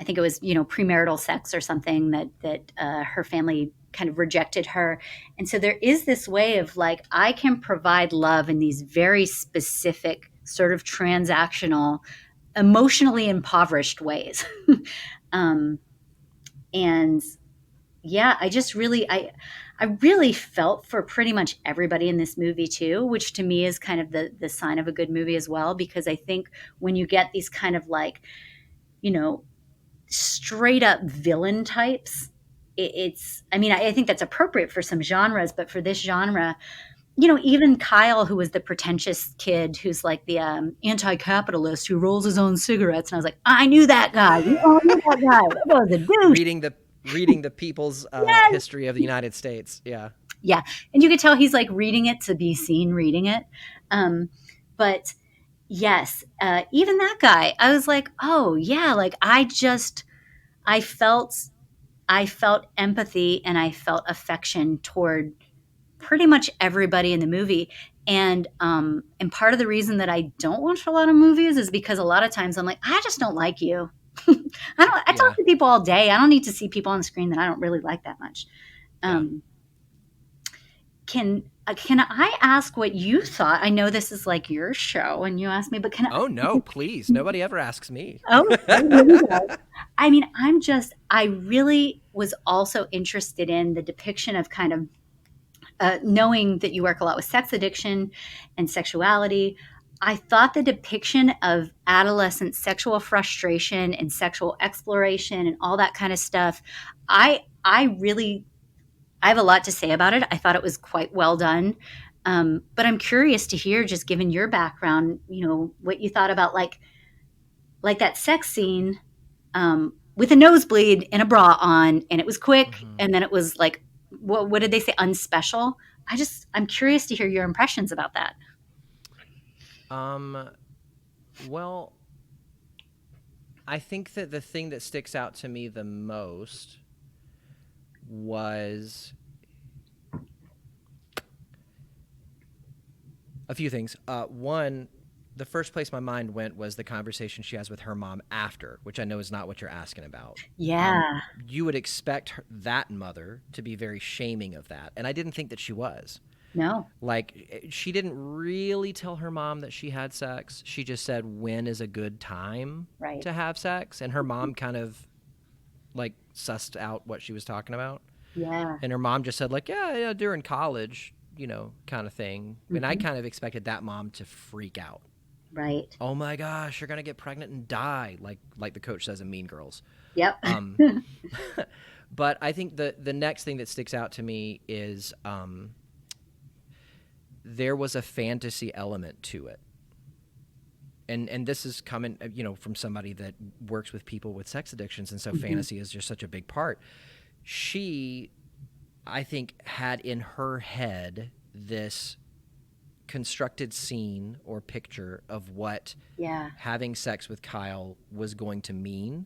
[SPEAKER 2] think it was, premarital sex or something that her family kind of rejected her. And so there is this way of like, I can provide love in these very specific sort of transactional, emotionally impoverished ways. And yeah, I really felt for pretty much everybody in this movie too, which to me is kind of the sign of a good movie as well, because I think when you get these kind of like, straight up villain types, I think that's appropriate for some genres, but for this genre, even Kyle, who was the pretentious kid who's like the anti-capitalist who rolls his own cigarettes, and I was like, I knew that guy. We all knew that guy. That was a douche.
[SPEAKER 1] Reading the people's history of the United States. Yeah.
[SPEAKER 2] Yeah. And you could tell he's like reading it to be seen reading it. But yes, even that guy, I was like, oh yeah, like I felt empathy and I felt affection toward pretty much everybody in the movie. And part of the reason that I don't watch a lot of movies is because a lot of times I'm like, I just don't like you. I talk to people all day. I don't need to see people on the screen that I don't really like that much. can I ask what you thought? I know this is like your show and you asked me, but can I?
[SPEAKER 1] Oh no, please. Nobody ever asks me.
[SPEAKER 2] Oh, okay, here we go. I mean, I really was also interested in the depiction of kind of knowing that you work a lot with sex addiction and sexuality. I thought the depiction of adolescent sexual frustration and sexual exploration and all that kind of stuff, I really I have a lot to say about it. I thought it was quite well done. But I'm curious to hear, just given your background, what you thought about like that sex scene with a nosebleed and a bra on, and it was quick,
[SPEAKER 1] Mm-hmm.
[SPEAKER 2] and then it was like, what did they say? Unspecial. I'm curious to hear your impressions about that.
[SPEAKER 1] Um, well, I think that the thing that sticks out to me the most was a few things. One, the first place my mind went was the conversation she has with her mom after, which I know is not what you're asking about.
[SPEAKER 2] Yeah.
[SPEAKER 1] You would expect that mother to be very shaming of that, and I didn't think that she was.
[SPEAKER 2] No.
[SPEAKER 1] Like, she didn't really tell her mom that she had sex. She just said, when is a good time
[SPEAKER 2] Right.
[SPEAKER 1] to have sex? And her mom kind of, like, sussed out what she was talking about.
[SPEAKER 2] Yeah.
[SPEAKER 1] And her mom just said, like, yeah, during college, kind of thing. And I
[SPEAKER 2] Mhm.
[SPEAKER 1] kind of expected that mom to freak out.
[SPEAKER 2] Right.
[SPEAKER 1] Oh my gosh, you're gonna get pregnant and die, like the coach says in Mean Girls.
[SPEAKER 2] Yep.
[SPEAKER 1] Um, but I think the next thing that sticks out to me is there was a fantasy element to it, and this is coming from somebody that works with people with sex addictions, and so
[SPEAKER 2] Mhm.
[SPEAKER 1] fantasy is just such a big part. She, I think, had in her head this constructed scene or picture of what
[SPEAKER 2] Yeah.
[SPEAKER 1] having sex with Kyle was going to mean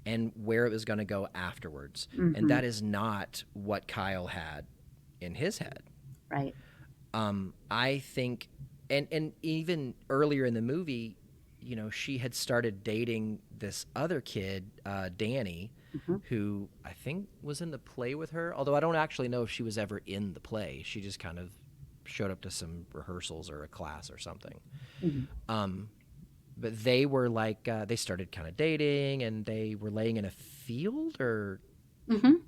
[SPEAKER 1] and where it was going to go afterwards. And
[SPEAKER 2] Mhm.
[SPEAKER 1] that is not what Kyle had in his head.
[SPEAKER 2] Right.
[SPEAKER 1] I think, and even earlier in the movie, she had started dating this other kid, Danny,
[SPEAKER 2] Mhm.
[SPEAKER 1] who I think was in the play with her, although I don't actually know if she was ever in the play. She just kind of showed up to some rehearsals or a class or something.
[SPEAKER 2] Mhm.
[SPEAKER 1] But they were like, they started kind of dating, and they were laying in a field or
[SPEAKER 2] Mhm.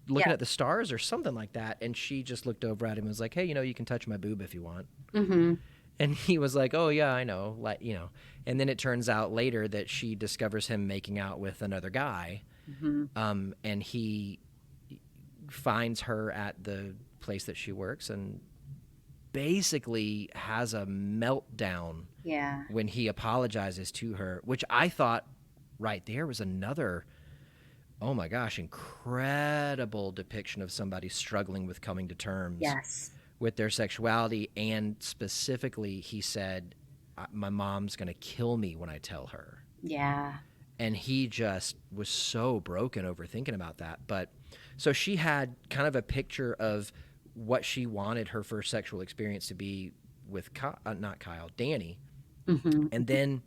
[SPEAKER 1] looking
[SPEAKER 2] Yeah.
[SPEAKER 1] at the stars or something like that. And she just looked over at him and was like, hey, you can touch my boob if you want.
[SPEAKER 2] Mhm.
[SPEAKER 1] And he was like, oh, yeah, I know. And then it turns out later that she discovers him making out with another guy.
[SPEAKER 2] Mhm.
[SPEAKER 1] And he finds her at the place that she works and basically has a meltdown
[SPEAKER 2] Yeah.
[SPEAKER 1] when he apologizes to her, which I thought right there was another, oh my gosh, incredible depiction of somebody struggling with coming to terms
[SPEAKER 2] Yes.
[SPEAKER 1] with their sexuality. And specifically, he said, my mom's going to kill me when I tell her.
[SPEAKER 2] Yeah.
[SPEAKER 1] And he just was so broken over thinking about that. But so she had kind of a picture of what she wanted her first sexual experience to be with not Kyle, Danny.
[SPEAKER 2] Mhm.
[SPEAKER 1] And then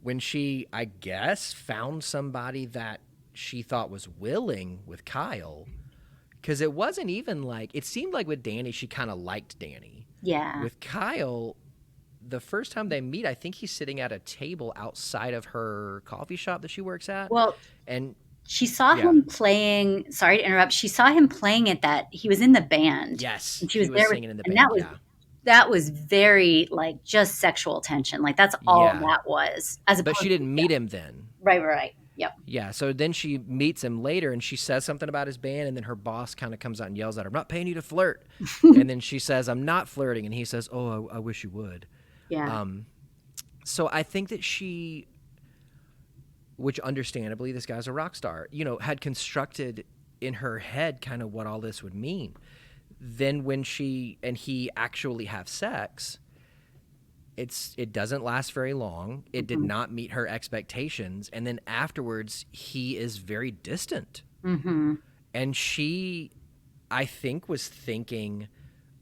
[SPEAKER 1] when she, I guess, found somebody that she thought was willing with Kyle, because it wasn't even like, it seemed like with Danny, she kind of liked Danny.
[SPEAKER 2] Yeah.
[SPEAKER 1] With Kyle, the first time they meet, I think he's sitting at a table outside of her coffee shop that she works at.
[SPEAKER 2] Well,
[SPEAKER 1] And
[SPEAKER 2] she saw
[SPEAKER 1] yeah,
[SPEAKER 2] him playing. Sorry to interrupt. She saw him playing at that. He was in the band,
[SPEAKER 1] yes,
[SPEAKER 2] and she was
[SPEAKER 1] he was
[SPEAKER 2] there with,
[SPEAKER 1] singing in the
[SPEAKER 2] and
[SPEAKER 1] band. Yeah.
[SPEAKER 2] that was very like just sexual tension. Like that's all
[SPEAKER 1] Yeah.
[SPEAKER 2] that was, as
[SPEAKER 1] But
[SPEAKER 2] opposed
[SPEAKER 1] she
[SPEAKER 2] to
[SPEAKER 1] didn't meet him then.
[SPEAKER 2] right, right. Yep.
[SPEAKER 1] Yeah, so then she meets him later and she says something about his band, and then her boss kind of comes out and yells at her, I'm not paying you to flirt. And then she says, I'm not flirting. And he says, oh, I wish you would.
[SPEAKER 2] Yeah.
[SPEAKER 1] So I think that she, which understandably, this guy's a rock star, had constructed in her head kind of what all this would mean. Then when she and he actually have sex, it doesn't last very long. It did
[SPEAKER 2] Mhm.
[SPEAKER 1] not meet her expectations. And then afterwards, he is very distant.
[SPEAKER 2] Mhm.
[SPEAKER 1] And she, I think, was thinking,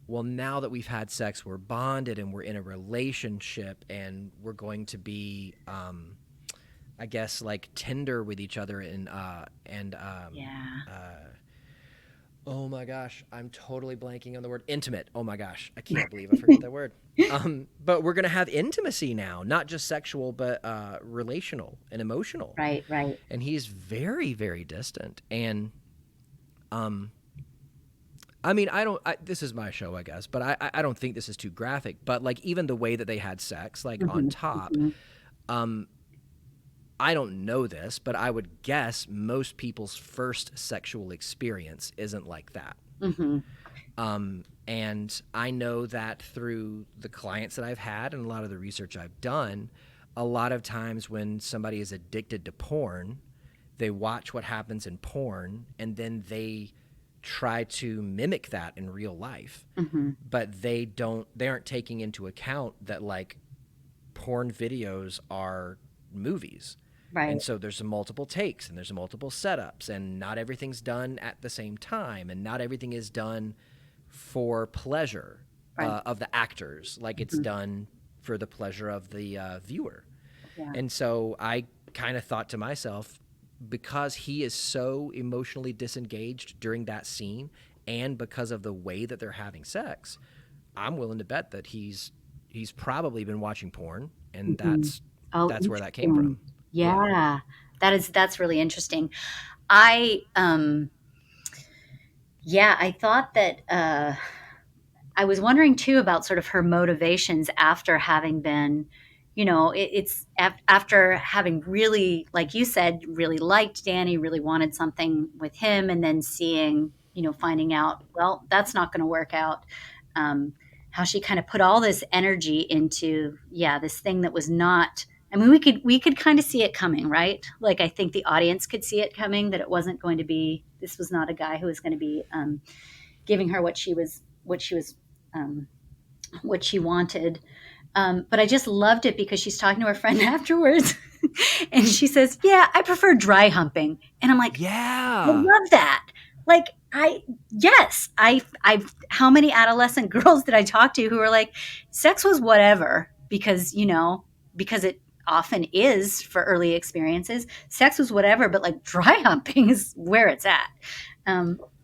[SPEAKER 1] well, now that we've had sex, we're bonded and we're in a relationship and we're going to be, I guess, like tender with each other and
[SPEAKER 2] Yeah.
[SPEAKER 1] Oh my gosh, I'm totally blanking on the word intimate. Oh my gosh, I can't believe I forgot that word. But we're gonna have intimacy now, not just sexual, but relational and emotional.
[SPEAKER 2] Right, right.
[SPEAKER 1] And he's very, very distant. And um, I mean, this is my show, I guess, but I don't think this is too graphic. But like even the way that they had sex, like on top, um, I don't know this, but I would guess most people's first sexual experience isn't like that. And I know that through the clients that I've had and a lot of the research I've done, a lot of times when somebody is addicted to porn, they watch what happens in porn and then they try to mimic that in real life. But they aren't taking into account that like porn videos are movies.
[SPEAKER 2] Right.
[SPEAKER 1] And so there's multiple takes and there's multiple setups and not everything's done at the same time and not everything is done for pleasure of the actors like it's done for the pleasure of the viewer. Yeah. And so I kind of thought to myself, because he is so emotionally disengaged during that scene and because of the way that they're having sex, I'm willing to bet that he's probably been watching porn and that's where that came from.
[SPEAKER 2] Yeah. That's really interesting. I thought that I was wondering too about sort of her motivations after having been, it's after having really, like you said, really liked Danny, really wanted something with him, and then seeing, finding out, well, that's not going to work out. How she kind of put all this energy into, this thing that was not. I mean, we could kind of see it coming, right? Like I think the audience could see it coming, that it wasn't going to be. This was not a guy who was going to be giving her what she wanted. But I just loved it because she's talking to her friend afterwards, and she says, "Yeah, I prefer dry humping," and I'm like,
[SPEAKER 1] "Yeah,
[SPEAKER 2] I love that." Like how many adolescent girls did I talk to who were like, sex was whatever because it often is for early experiences. Sex was whatever, but like dry humping is where it's at.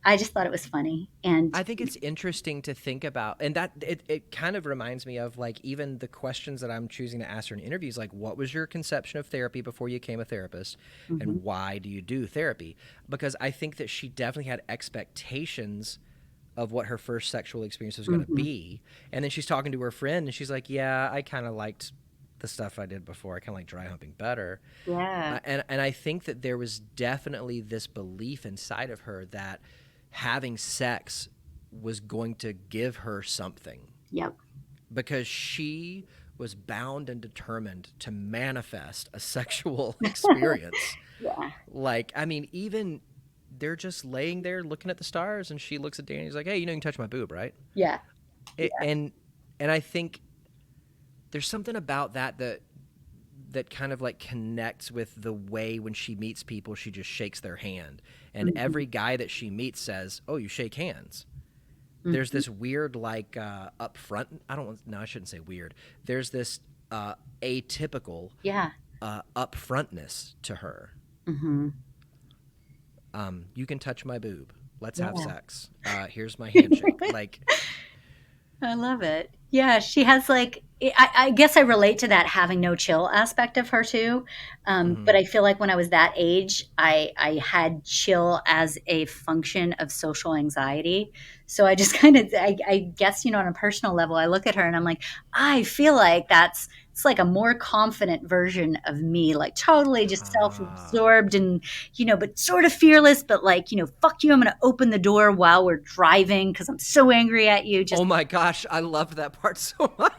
[SPEAKER 2] I just thought it was funny. And
[SPEAKER 1] I think it's interesting to think about, and that it kind of reminds me of like even the questions that I'm choosing to ask her in interviews, like what was your conception of therapy before you became a therapist and why do you do therapy? Because I think that she definitely had expectations of what her first sexual experience was going to be. And then she's talking to her friend and she's like, yeah, I kind of liked the stuff I did before. I kind of like dry humping better.
[SPEAKER 2] Yeah.
[SPEAKER 1] And I think that there was definitely this belief inside of her that having sex was going to give her something.
[SPEAKER 2] Yep.
[SPEAKER 1] Because she was bound and determined to manifest a sexual experience.
[SPEAKER 2] Yeah.
[SPEAKER 1] Like, I mean, even they're just laying there looking at the stars and she looks at Danny and he's like, hey, you can touch my boob, right?
[SPEAKER 2] Yeah.
[SPEAKER 1] And I think there's something about that kind of like connects with the way when she meets people, she just shakes their hand. And every guy that she meets says, oh, you shake hands. There's this weird like upfront. I shouldn't say weird. There's this atypical upfrontness to her. You can touch my boob. Let's have sex. Here's my handshake. Like,
[SPEAKER 2] I love it. Yeah, she has like, I guess I relate to that having no chill aspect of her too. But I feel like when I was that age, I had chill as a function of social anxiety. So I just kind of, I guess, on a personal level, I look at her and I'm like, I feel like it's like a more confident version of me, like totally just self-absorbed and, but sort of fearless, but like, fuck you, I'm going to open the door while we're driving because I'm so angry at you.
[SPEAKER 1] Oh my gosh, I loved that part so much.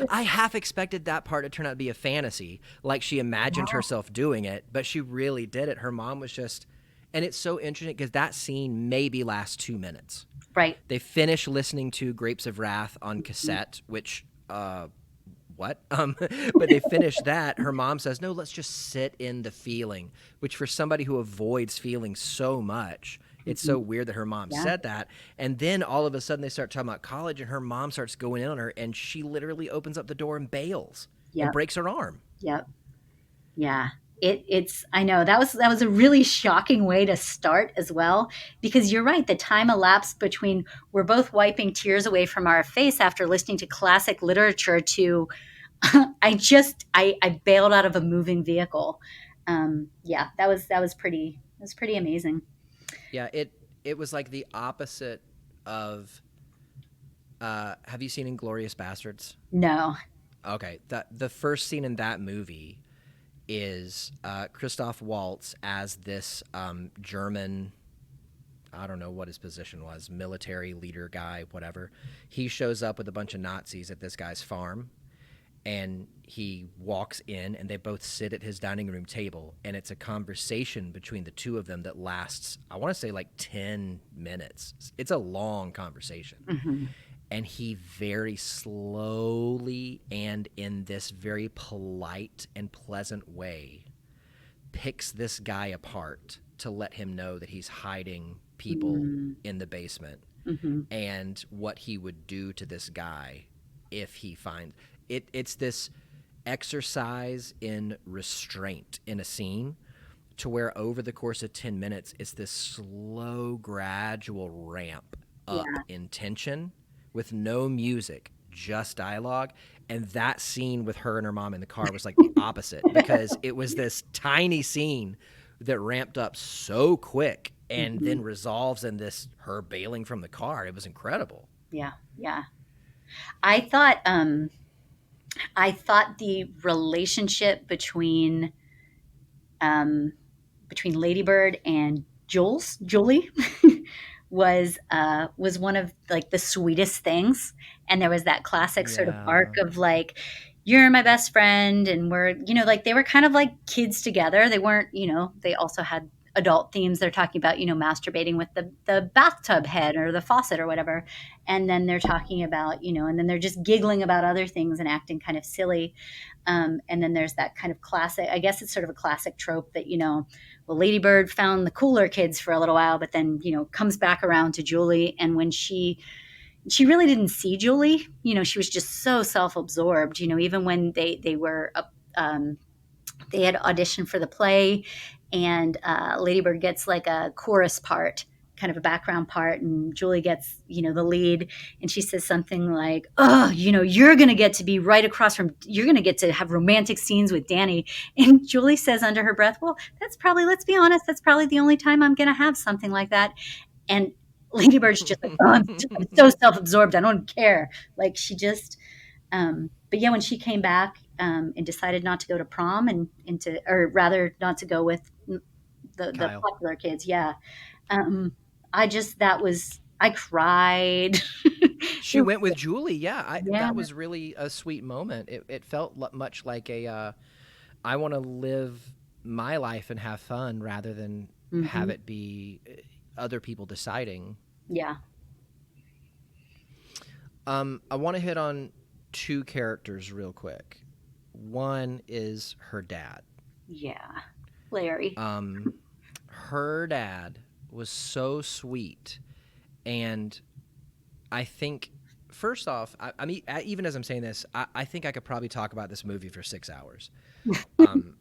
[SPEAKER 1] I half expected that part to turn out to be a fantasy, like she imagined herself doing it, but she really did it. Her mom was just, and it's so interesting because that scene maybe lasts 2 minutes.
[SPEAKER 2] Right.
[SPEAKER 1] They finish listening to Grapes of Wrath on cassette, which, what? But they finish that. Her mom says, no, let's just sit in the feeling, which for somebody who avoids feeling so much, it's so weird that her mom said that. And then all of a sudden they start talking about college and her mom starts going in on her and she literally opens up the door and bails and breaks her arm.
[SPEAKER 2] Yep. Yeah. It's I know that was a really shocking way to start as well, because you're right, the time elapsed between we're both wiping tears away from our face after listening to classic literature to I bailed out of a moving vehicle. Yeah, that was pretty amazing.
[SPEAKER 1] Yeah, it was like the opposite of. Have you seen Inglorious Bastards?
[SPEAKER 2] No.
[SPEAKER 1] Okay, the first scene in that movie is Christoph Waltz as this German. I don't know what his position was, military leader guy, whatever. He shows up with a bunch of Nazis at this guy's farm, and he walks in, and they both sit at his dining room table, and it's a conversation between the two of them that lasts, I want to say, like 10 minutes. It's a long conversation.
[SPEAKER 2] Hmm.
[SPEAKER 1] And he very slowly and in this very polite and pleasant way picks this guy apart to let him know that he's hiding people in the basement
[SPEAKER 2] Hmm.
[SPEAKER 1] and what he would do to this guy if he finds it. It's this exercise in restraint in a scene to where over the course of 10 minutes it's this slow gradual ramp up
[SPEAKER 2] Yeah.
[SPEAKER 1] in tension with no music, just dialogue. And that scene with her and her mom in the car was like the opposite, because it was this tiny scene that ramped up so quick and
[SPEAKER 2] Hmm.
[SPEAKER 1] then resolves in this her bailing from the car. It was incredible.
[SPEAKER 2] Yeah. Yeah. I thought um I thought the relationship um between Ladybird and Julie was one of like the sweetest things. And there was that classic sort of arc
[SPEAKER 1] Yeah.
[SPEAKER 2] of like, you're my best friend, and we're, like they were kind of like kids together. They weren't, they also had adult themes. They're talking about, masturbating with the bathtub head or the faucet or whatever. And then they're talking about, and then they're just giggling about other things and acting kind of silly. And then there's that kind of classic, I guess it's sort of a classic trope that, well, Ladybird found the cooler kids for a little while, but then, comes back around to Julie. And when she really didn't see Julie, she was just so self-absorbed, even when they were they had auditioned for the play, and Ladybird gets like a chorus part, kind of a background part, and Julie gets, the lead, and she says something like, "Oh, you're going to get to be right across from, you're going to get to have romantic scenes with Danny." And Julie says under her breath, "Well, that's probably, let's be honest, that's probably the only time I'm going to have something like that." And Ladybird's just like, "Oh, I'm so self-absorbed. I don't care." Like she just, but yeah, when she came back and decided not to go to prom or rather not to go with the
[SPEAKER 1] Kyle.
[SPEAKER 2] popular kids, yeah, I cried.
[SPEAKER 1] She went with Julie. Yeah,
[SPEAKER 2] Yeah.
[SPEAKER 1] that was really a sweet moment. It felt much like a I want to live my life and have fun rather than have
[SPEAKER 2] Hmm.
[SPEAKER 1] it be other people deciding.
[SPEAKER 2] Yeah.
[SPEAKER 1] I want to hit on two characters real quick. One is her dad.
[SPEAKER 2] Yeah. Larry.
[SPEAKER 1] Her dad was so sweet, and I think first off, I mean, even as I'm saying this, I think I could probably talk about this movie for 6 hours, um,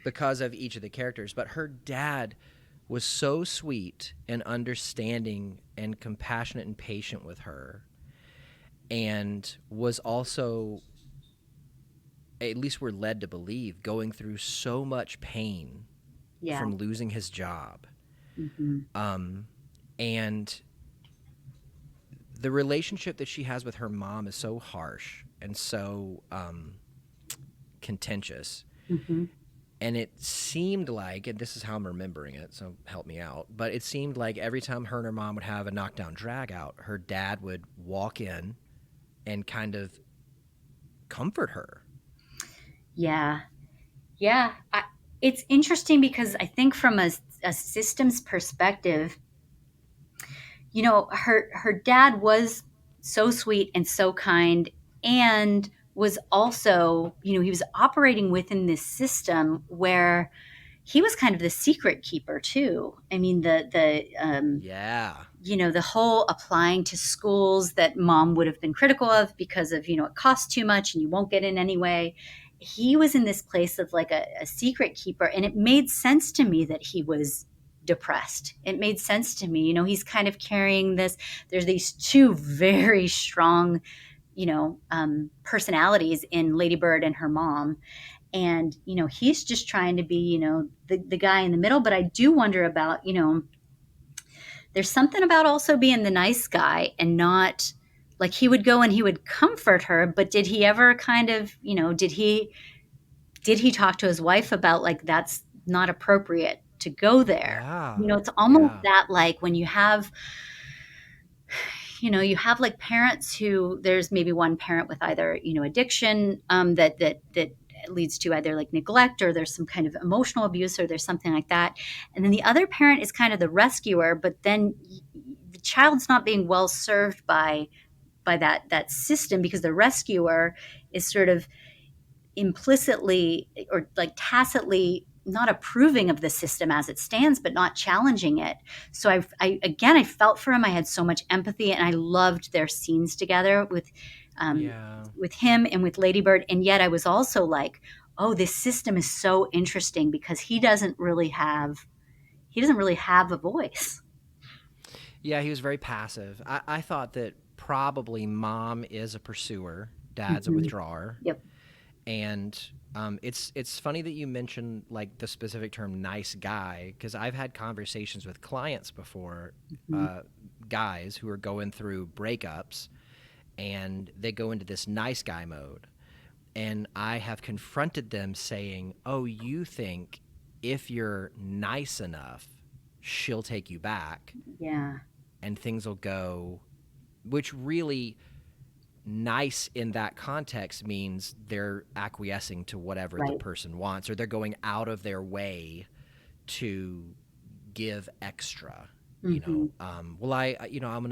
[SPEAKER 1] because of each of the characters. But her dad was so sweet and understanding and compassionate and patient with her, and was also, at least we're led to believe, going through so much pain
[SPEAKER 2] Yeah.
[SPEAKER 1] from losing his job.
[SPEAKER 2] Hmm.
[SPEAKER 1] And the relationship that she has with her mom is so harsh and so contentious.
[SPEAKER 2] Hmm.
[SPEAKER 1] And it seemed like, and this is how I'm remembering it, so help me out, but it seemed like every time her and her mom would have a knockdown drag out, her dad would walk in and kind of comfort her.
[SPEAKER 2] Yeah. Yeah. It's interesting because I think from a systems perspective, her dad was so sweet and so kind, and was also, he was operating within this system where he was kind of the secret keeper too. I mean,
[SPEAKER 1] Yeah.
[SPEAKER 2] the whole applying to schools that mom would have been critical of because of, it costs too much and you won't get in anyway. he was in this place of like a secret keeper, and it made sense to me that he was depressed. It made sense to me. He's kind of carrying this. There's these two very strong, personalities in Lady Bird and her mom. And, he's just trying to be, the guy in the middle. But I do wonder about, there's something about also being the nice guy and not like he would go and he would comfort her. But did he ever kind of, did he talk to his wife about like, that's not appropriate to go there?
[SPEAKER 1] Yeah.
[SPEAKER 2] It's almost
[SPEAKER 1] Yeah.
[SPEAKER 2] that like when you have like parents who there's maybe one parent with either, addiction, that leads to either like neglect, or there's some kind of emotional abuse, or there's something like that. And then the other parent is kind of the rescuer, but then the child's not being well served by that system, because the rescuer is sort of implicitly or like tacitly not approving of the system as it stands, but not challenging it. So I felt for him. I had so much empathy, and I loved their scenes together
[SPEAKER 1] Yeah.
[SPEAKER 2] with him and with Ladybird. And yet I was also like, oh, this system is so interesting because he doesn't really have a voice.
[SPEAKER 1] Yeah, he was very passive. I thought that probably mom is a pursuer, dad's a
[SPEAKER 2] Mhm.
[SPEAKER 1] withdrawer.
[SPEAKER 2] Yep.
[SPEAKER 1] And it's funny that you mentioned like the specific term "nice guy" because I've had conversations with clients before,
[SPEAKER 2] Mhm.
[SPEAKER 1] guys who are going through breakups, and they go into this nice guy mode, and I have confronted them saying, "Oh, you think if you're nice enough, she'll take you back,
[SPEAKER 2] Yeah.
[SPEAKER 1] and things will go," which really nice in that context means they're acquiescing to whatever the
[SPEAKER 2] Right.
[SPEAKER 1] person wants, or they're going out of their way to give extra.
[SPEAKER 2] Hmm.
[SPEAKER 1] Well, I'm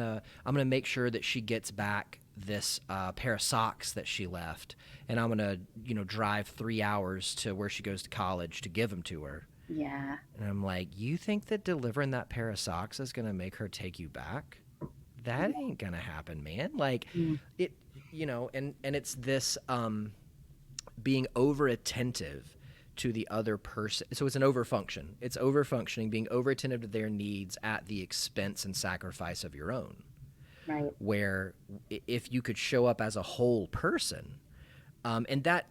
[SPEAKER 1] gonna make sure that she gets back this pair of socks that she left, and I'm gonna drive 3 hours to where she goes to college to give them to her.
[SPEAKER 2] Yeah.
[SPEAKER 1] And I'm like, you think that delivering that pair of socks is gonna make her take you back? That ain't gonna happen, man. Like
[SPEAKER 2] Mm.
[SPEAKER 1] it, and it's this being over attentive to the other person. So it's an overfunction. It's overfunctioning, being over attentive to their needs at the expense and sacrifice of your own.
[SPEAKER 2] Right.
[SPEAKER 1] Where if you could show up as a whole person, and that,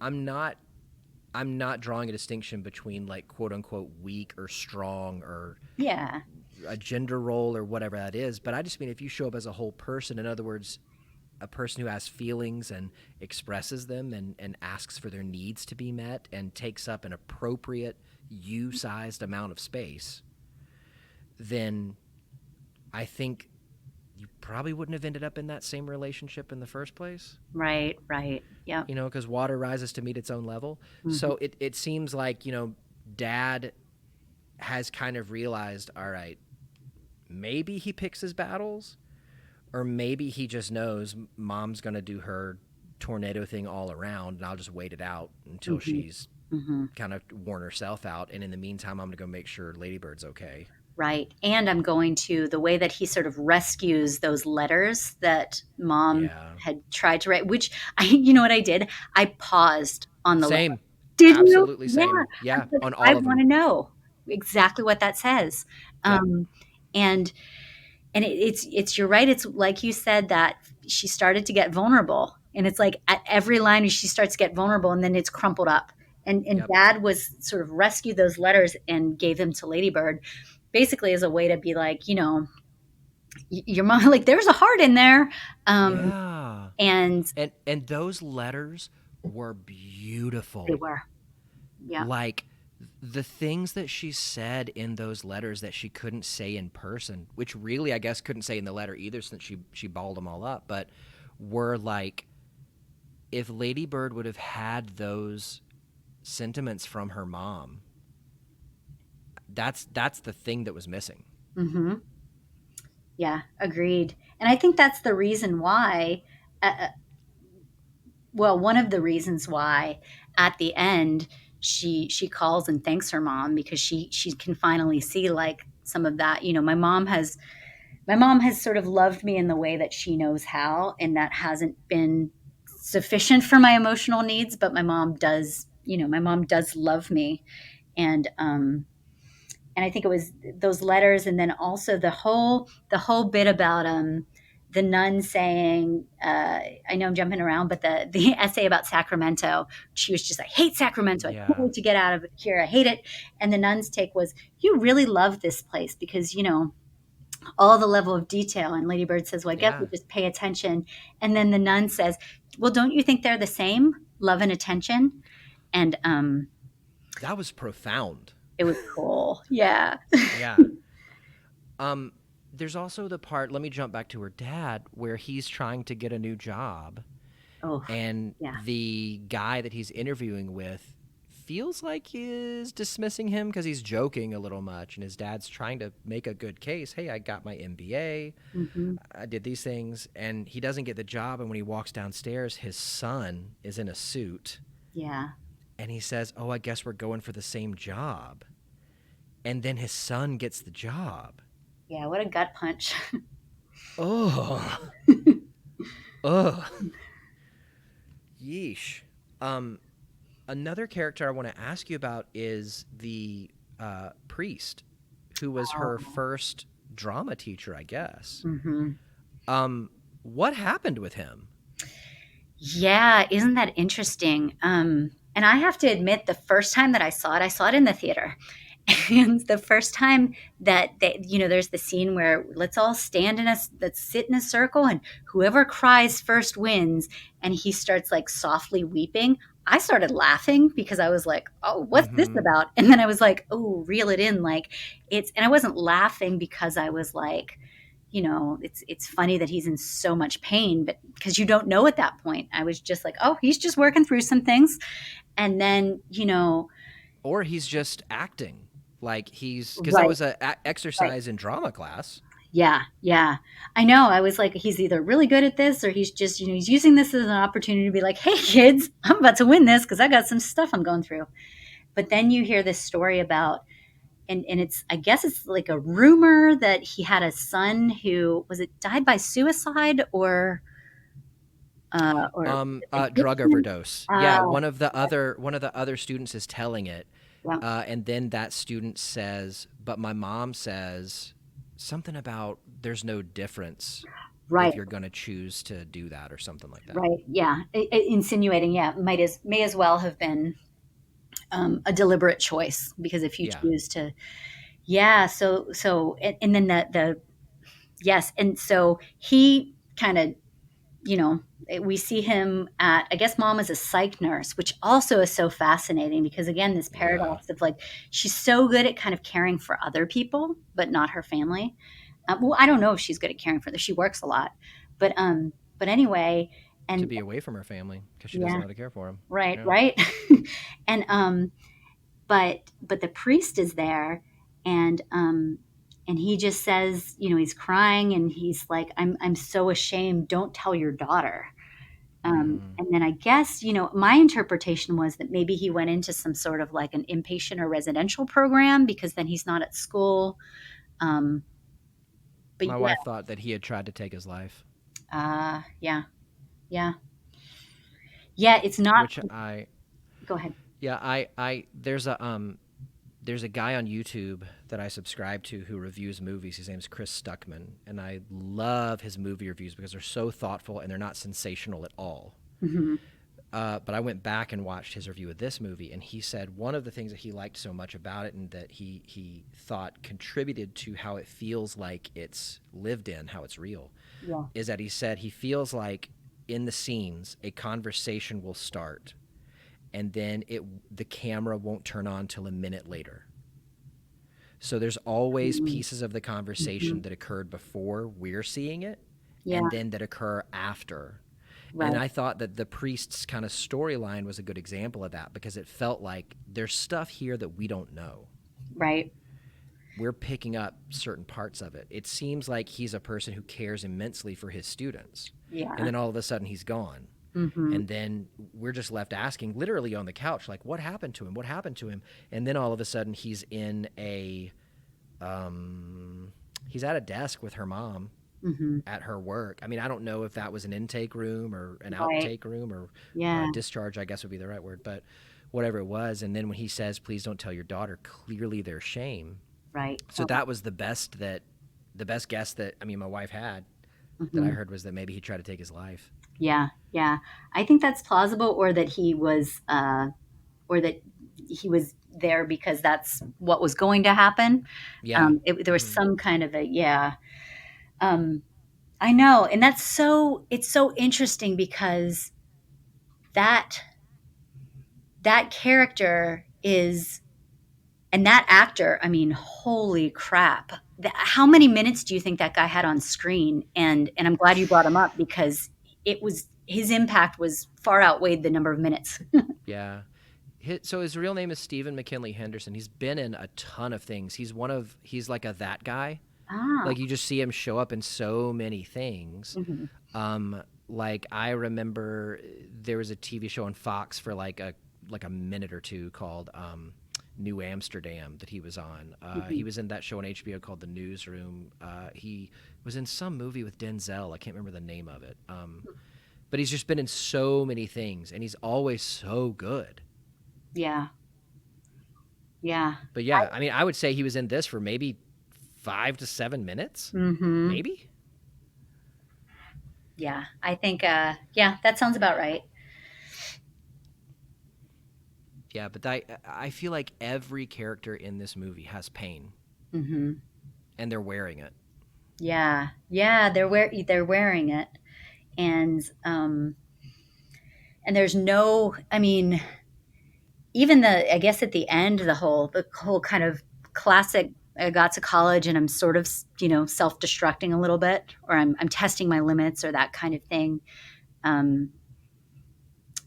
[SPEAKER 1] I'm not drawing a distinction between like quote unquote weak or strong or
[SPEAKER 2] Yeah.
[SPEAKER 1] a gender role or whatever that is. But I just mean if you show up as a whole person, in other words, a person who has feelings and expresses them and asks for their needs to be met and takes up an appropriate you-sized amount of space, then I think you probably wouldn't have ended up in that same relationship in the first place.
[SPEAKER 2] Right. Right. Yep.
[SPEAKER 1] Because water rises to meet its own level.
[SPEAKER 2] Hmm.
[SPEAKER 1] So it seems like, dad has kind of realized, all right, maybe he picks his battles, or maybe he just knows mom's going to do her tornado thing all around, and I'll just wait it out until
[SPEAKER 2] Hmm.
[SPEAKER 1] she's
[SPEAKER 2] Hmm.
[SPEAKER 1] kind of worn herself out. And in the meantime, I'm going to go make sure Ladybird's okay.
[SPEAKER 2] Right. And I'm going to the way that he sort of rescues those letters that mom
[SPEAKER 1] Yeah.
[SPEAKER 2] had tried to write, which you know what I did? I paused on the letter.
[SPEAKER 1] Same.
[SPEAKER 2] Did you?
[SPEAKER 1] Absolutely
[SPEAKER 2] Yeah.
[SPEAKER 1] same.
[SPEAKER 2] I
[SPEAKER 1] Yeah.
[SPEAKER 2] was like,
[SPEAKER 1] On
[SPEAKER 2] I
[SPEAKER 1] all of
[SPEAKER 2] want
[SPEAKER 1] them.
[SPEAKER 2] to know exactly what that says.
[SPEAKER 1] Yep.
[SPEAKER 2] And it's you're right. It's like you said that she started to get vulnerable, and it's like at every line she starts to get vulnerable, and then it's crumpled up. And
[SPEAKER 1] Yep.
[SPEAKER 2] dad was sort of rescued those letters and gave them to Ladybird, basically as a way to be like, your mom, like there's a heart in there.
[SPEAKER 1] Yeah.
[SPEAKER 2] And
[SPEAKER 1] And those letters were
[SPEAKER 2] they
[SPEAKER 1] beautiful.
[SPEAKER 2] were, yeah.
[SPEAKER 1] Like the things that she said in those letters that she couldn't say in person, which really I guess couldn't say in the letter either since she balled them all up, but were like, if Lady Bird would have had those sentiments from her mom, that's the thing that was missing.
[SPEAKER 2] Hmm. Yeah, agreed. And I think that's the reason why, well, one of the reasons why at the end she calls and thanks her mom, because she can finally see like some of that. My mom has sort of loved me in the way that she knows how, and that hasn't been sufficient for my emotional needs, but my mom does, my mom does love me. And I think it was those letters, and then also the whole bit about the nun saying, I know I'm jumping around, but the essay about Sacramento, she was just, I hate Sacramento. I can't
[SPEAKER 1] Yeah.
[SPEAKER 2] wait to get out of here. I hate it. And the nun's take was, you really love this place because, all the level of detail. And Lady Bird says, well, I guess we
[SPEAKER 1] Yeah.
[SPEAKER 2] just pay attention. And then the nun says, well, don't you think they're the same? Love and attention. And
[SPEAKER 1] That was profound.
[SPEAKER 2] it was cool. Yeah.
[SPEAKER 1] Yeah. There's also the part, let me jump back to her dad, where he's trying to get a new job,
[SPEAKER 2] Oh,
[SPEAKER 1] and
[SPEAKER 2] yeah.
[SPEAKER 1] the guy that he's interviewing with feels like is dismissing him because he's joking a little much, and his dad's trying to make a good case. Hey, I got my MBA.
[SPEAKER 2] Mm-hmm.
[SPEAKER 1] I did these things, and he doesn't get the job, and when he walks downstairs, his son is in a suit,
[SPEAKER 2] Yeah.
[SPEAKER 1] and he says, oh, I guess we're going for the same job. And then his son gets the job.
[SPEAKER 2] Yeah. What a gut punch.
[SPEAKER 1] Oh. Ugh. Yeesh. Another character I want to ask you about is the priest, who was her first drama teacher, I guess.
[SPEAKER 2] Mm-hmm.
[SPEAKER 1] What happened with him?
[SPEAKER 2] Yeah. Isn't that interesting? And I have to admit, the first time that I saw it in the theater. And the first time that there's the scene where let's all let's sit in a circle, and whoever cries first wins. And he starts like softly weeping. I started laughing because I was like, oh, what's this about? And then I was like, oh, reel it in. Like and I wasn't laughing because I was like, it's funny that he's in so much pain, but because you don't know at that point. I was just like, oh, he's just working through some things. And then,
[SPEAKER 1] Or he's just acting. Like because that
[SPEAKER 2] right.
[SPEAKER 1] was an exercise in drama class.
[SPEAKER 2] Yeah, yeah. I know. I was like, he's either really good at this, or he's just, he's using this as an opportunity to be like, hey, kids, I'm about to win this because I got some stuff I'm going through. But then you hear this story about, and I guess it's like a rumor that he had a son who, was it died by suicide or
[SPEAKER 1] Drug
[SPEAKER 2] addiction?
[SPEAKER 1] overdose. Yeah, one of the other students is telling it.
[SPEAKER 2] Yeah.
[SPEAKER 1] And then that student says, but my mom says something about there's no difference
[SPEAKER 2] Right.
[SPEAKER 1] if you're going to choose to do that or something like that.
[SPEAKER 2] Right. Yeah. Insinuating, yeah, may as well have been a deliberate choice, because if you
[SPEAKER 1] Yeah.
[SPEAKER 2] choose to, yeah. And then yes. And so he kind of, we see him at, I guess mom is a psych nurse, which also is so fascinating because, again, this paradox of like, she's so good at kind of caring for other people, but not her family. Well, I don't know if she's good at caring for them. She works a lot, but anyway,
[SPEAKER 1] To
[SPEAKER 2] and
[SPEAKER 1] be away from her family because she doesn't
[SPEAKER 2] yeah,
[SPEAKER 1] know how to care for him.
[SPEAKER 2] right,
[SPEAKER 1] Yeah.
[SPEAKER 2] right. And but the priest is there, and he just says, he's crying, and he's like, I'm so ashamed. Don't tell your daughter. And then I guess, my interpretation was that maybe he went into some sort of like an inpatient or residential program because then he's not at school. But
[SPEAKER 1] My wife thought that he had tried to take his life.
[SPEAKER 2] Yeah, yeah, yeah. It's not.
[SPEAKER 1] Which I
[SPEAKER 2] Go ahead.
[SPEAKER 1] Yeah, there's a guy on YouTube that I subscribe to who reviews movies. His name's Chris Stuckman, and I love his movie reviews because they're so thoughtful and they're not sensational at all.
[SPEAKER 2] Mm-hmm.
[SPEAKER 1] But I went back and watched his review of this movie, and he said one of the things that he liked so much about it and that he thought contributed to how it feels like it's lived in, how it's real,
[SPEAKER 2] Yeah.
[SPEAKER 1] is that he said he feels like in the scenes a conversation will start, and then the camera won't turn on till a minute later. So there's always pieces of the conversation that occurred before we're seeing it, and then that occur after.
[SPEAKER 2] Right.
[SPEAKER 1] And I thought that the priest's kind of storyline was a good example of that because it felt like there's stuff here that we don't know.
[SPEAKER 2] Right.
[SPEAKER 1] We're picking up certain parts of it. It seems like he's a person who cares immensely for his students.
[SPEAKER 2] Yeah.
[SPEAKER 1] And then all of a sudden he's gone.
[SPEAKER 2] Mm-hmm.
[SPEAKER 1] And then we're just left asking, literally on the couch, like, what happened to him? What happened to him? And then all of a sudden he's in he's at a desk with her mom,
[SPEAKER 2] Hmm.
[SPEAKER 1] at her work. I mean, I don't know if that was an intake room or an
[SPEAKER 2] Right.
[SPEAKER 1] outtake room or
[SPEAKER 2] Yeah.
[SPEAKER 1] discharge, I guess would be the right word, but whatever it was. And then when he says, please don't tell your daughter, clearly there's shame.
[SPEAKER 2] Right.
[SPEAKER 1] So that was the best guess that, I mean, my wife had that I
[SPEAKER 2] Hmm.
[SPEAKER 1] heard was that maybe he tried to take his life.
[SPEAKER 2] Yeah. Yeah. I think that's plausible, or that he was there because that's what was going to happen.
[SPEAKER 1] Yeah.
[SPEAKER 2] There was
[SPEAKER 1] Hmm.
[SPEAKER 2] some kind of a, yeah. Um, I know. And it's so interesting because that, that character is, and that actor, I mean, holy crap. How many minutes do you think that guy had on screen? And I'm glad you brought him up because his impact was far outweighed the number of minutes.
[SPEAKER 1] Yeah. So his real name is Stephen McKinley Henderson. He's been in a ton of things. He's like a that guy.
[SPEAKER 2] Ah.
[SPEAKER 1] Like you just see him show up in so many things.
[SPEAKER 2] Mhm.
[SPEAKER 1] Like I remember there was a TV show on Fox for like a minute or two called New Amsterdam that he was on. He
[SPEAKER 2] Mhm.
[SPEAKER 1] was in that show on HBO called The Newsroom. He was in some movie with Denzel. I can't remember the name of it. But he's just been in so many things, and he's always so good.
[SPEAKER 2] Yeah. Yeah.
[SPEAKER 1] But yeah, I mean, I would say he was in this for maybe 5 to 7 minutes,
[SPEAKER 2] Mhm.
[SPEAKER 1] maybe.
[SPEAKER 2] Yeah. I think yeah, that sounds about right.
[SPEAKER 1] Yeah, but I feel like every character in this movie has pain,
[SPEAKER 2] Mhm.
[SPEAKER 1] and they're wearing it.
[SPEAKER 2] Yeah. Yeah, they're wearing it. And and there's no, I mean, even I guess at the end, the whole kind of classic, I got to college and I'm sort of, self-destructing a little bit, or I'm testing my limits or that kind of thing. Um,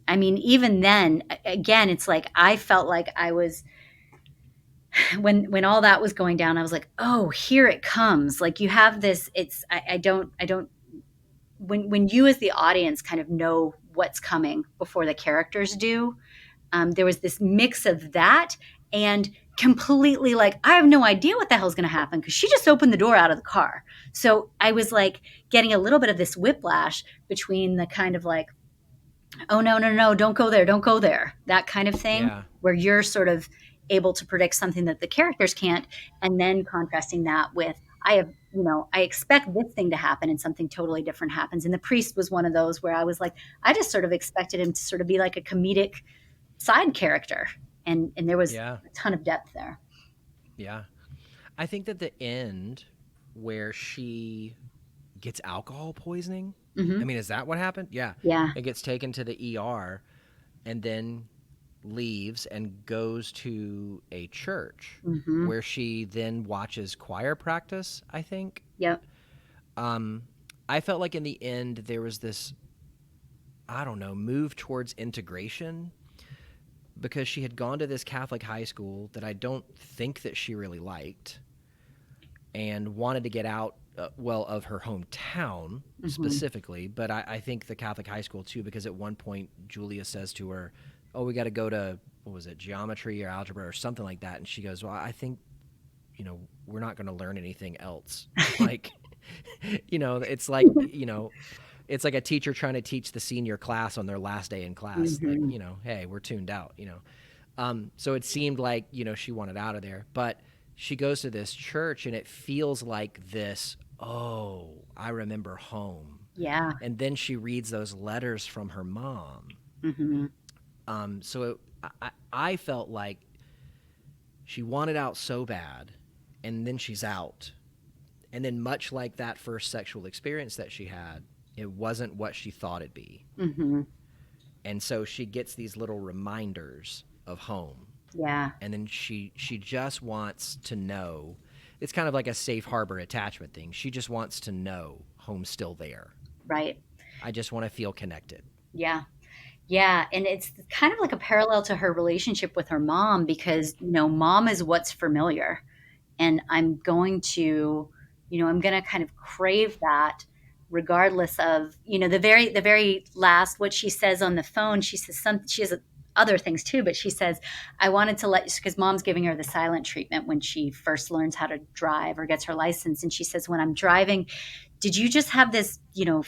[SPEAKER 2] I mean, even then, again, it's like I felt like I was, when all that was going down, I was like, oh, here it comes. Like you have this. I don't. When you as the audience kind of know what's coming before the characters do, there was this mix of that and completely like, I have no idea what the hell's going to happen because she just opened the door out of the car. So I was like getting a little bit of this whiplash between the kind of like, oh, no, no, no, don't go there, that kind of thing,
[SPEAKER 1] Yeah,
[SPEAKER 2] where you're sort of able to predict something that the characters can't. And then contrasting that with, I expect this thing to happen and something totally different happens. And the priest was one of those where I was like, I just sort of expected him to sort of be like a comedic side character, and there was
[SPEAKER 1] yeah,
[SPEAKER 2] a ton of depth there.
[SPEAKER 1] yeah. I think that the end where she gets alcohol poisoning. I
[SPEAKER 2] Hmm.
[SPEAKER 1] mean, is that what happened? Yeah,
[SPEAKER 2] Yeah.
[SPEAKER 1] it gets taken to the ER, and then leaves and goes to a church
[SPEAKER 2] Hmm.
[SPEAKER 1] where she then watches choir practice, I think.
[SPEAKER 2] Yep.
[SPEAKER 1] Um, I felt like in the end there was this, I don't know, move towards integration because she had gone to this Catholic high school that I don't think that she really liked and wanted to get out, of her hometown
[SPEAKER 2] Hmm.
[SPEAKER 1] specifically, but I think the Catholic high school too, because at one point Julia says to her, oh, we got to go to, what was it, geometry or algebra or something like that. And she goes, well, I think, we're not going to learn anything else. Like, it's like, it's like a teacher trying to teach the senior class on their last day in class. Like,
[SPEAKER 2] Hmm.
[SPEAKER 1] hey, we're tuned out. So it seemed like, she wanted out of there. But she goes to this church and it feels like this, oh, I remember home.
[SPEAKER 2] Yeah.
[SPEAKER 1] And then she reads those letters from her mom.
[SPEAKER 2] Hmm.
[SPEAKER 1] I felt like she wanted out so bad, and then she's out. And then, much like that first sexual experience that she had, it wasn't what she thought it'd be.
[SPEAKER 2] Hmm.
[SPEAKER 1] And so she gets these little reminders of home.
[SPEAKER 2] Yeah.
[SPEAKER 1] And then she just wants to know. It's kind of like a safe harbor attachment thing. She just wants to know home's still there.
[SPEAKER 2] Right.
[SPEAKER 1] I just want to feel connected.
[SPEAKER 2] Yeah. Yeah, and it's kind of like a parallel to her relationship with her mom because, mom is what's familiar. And I'm going to kind of crave that regardless of, the very last, what she says on the phone. She says she has other things too, but she says, I wanted to let you, because mom's giving her the silent treatment when she first learns how to drive or gets her license. And she says, when I'm driving did you just have this,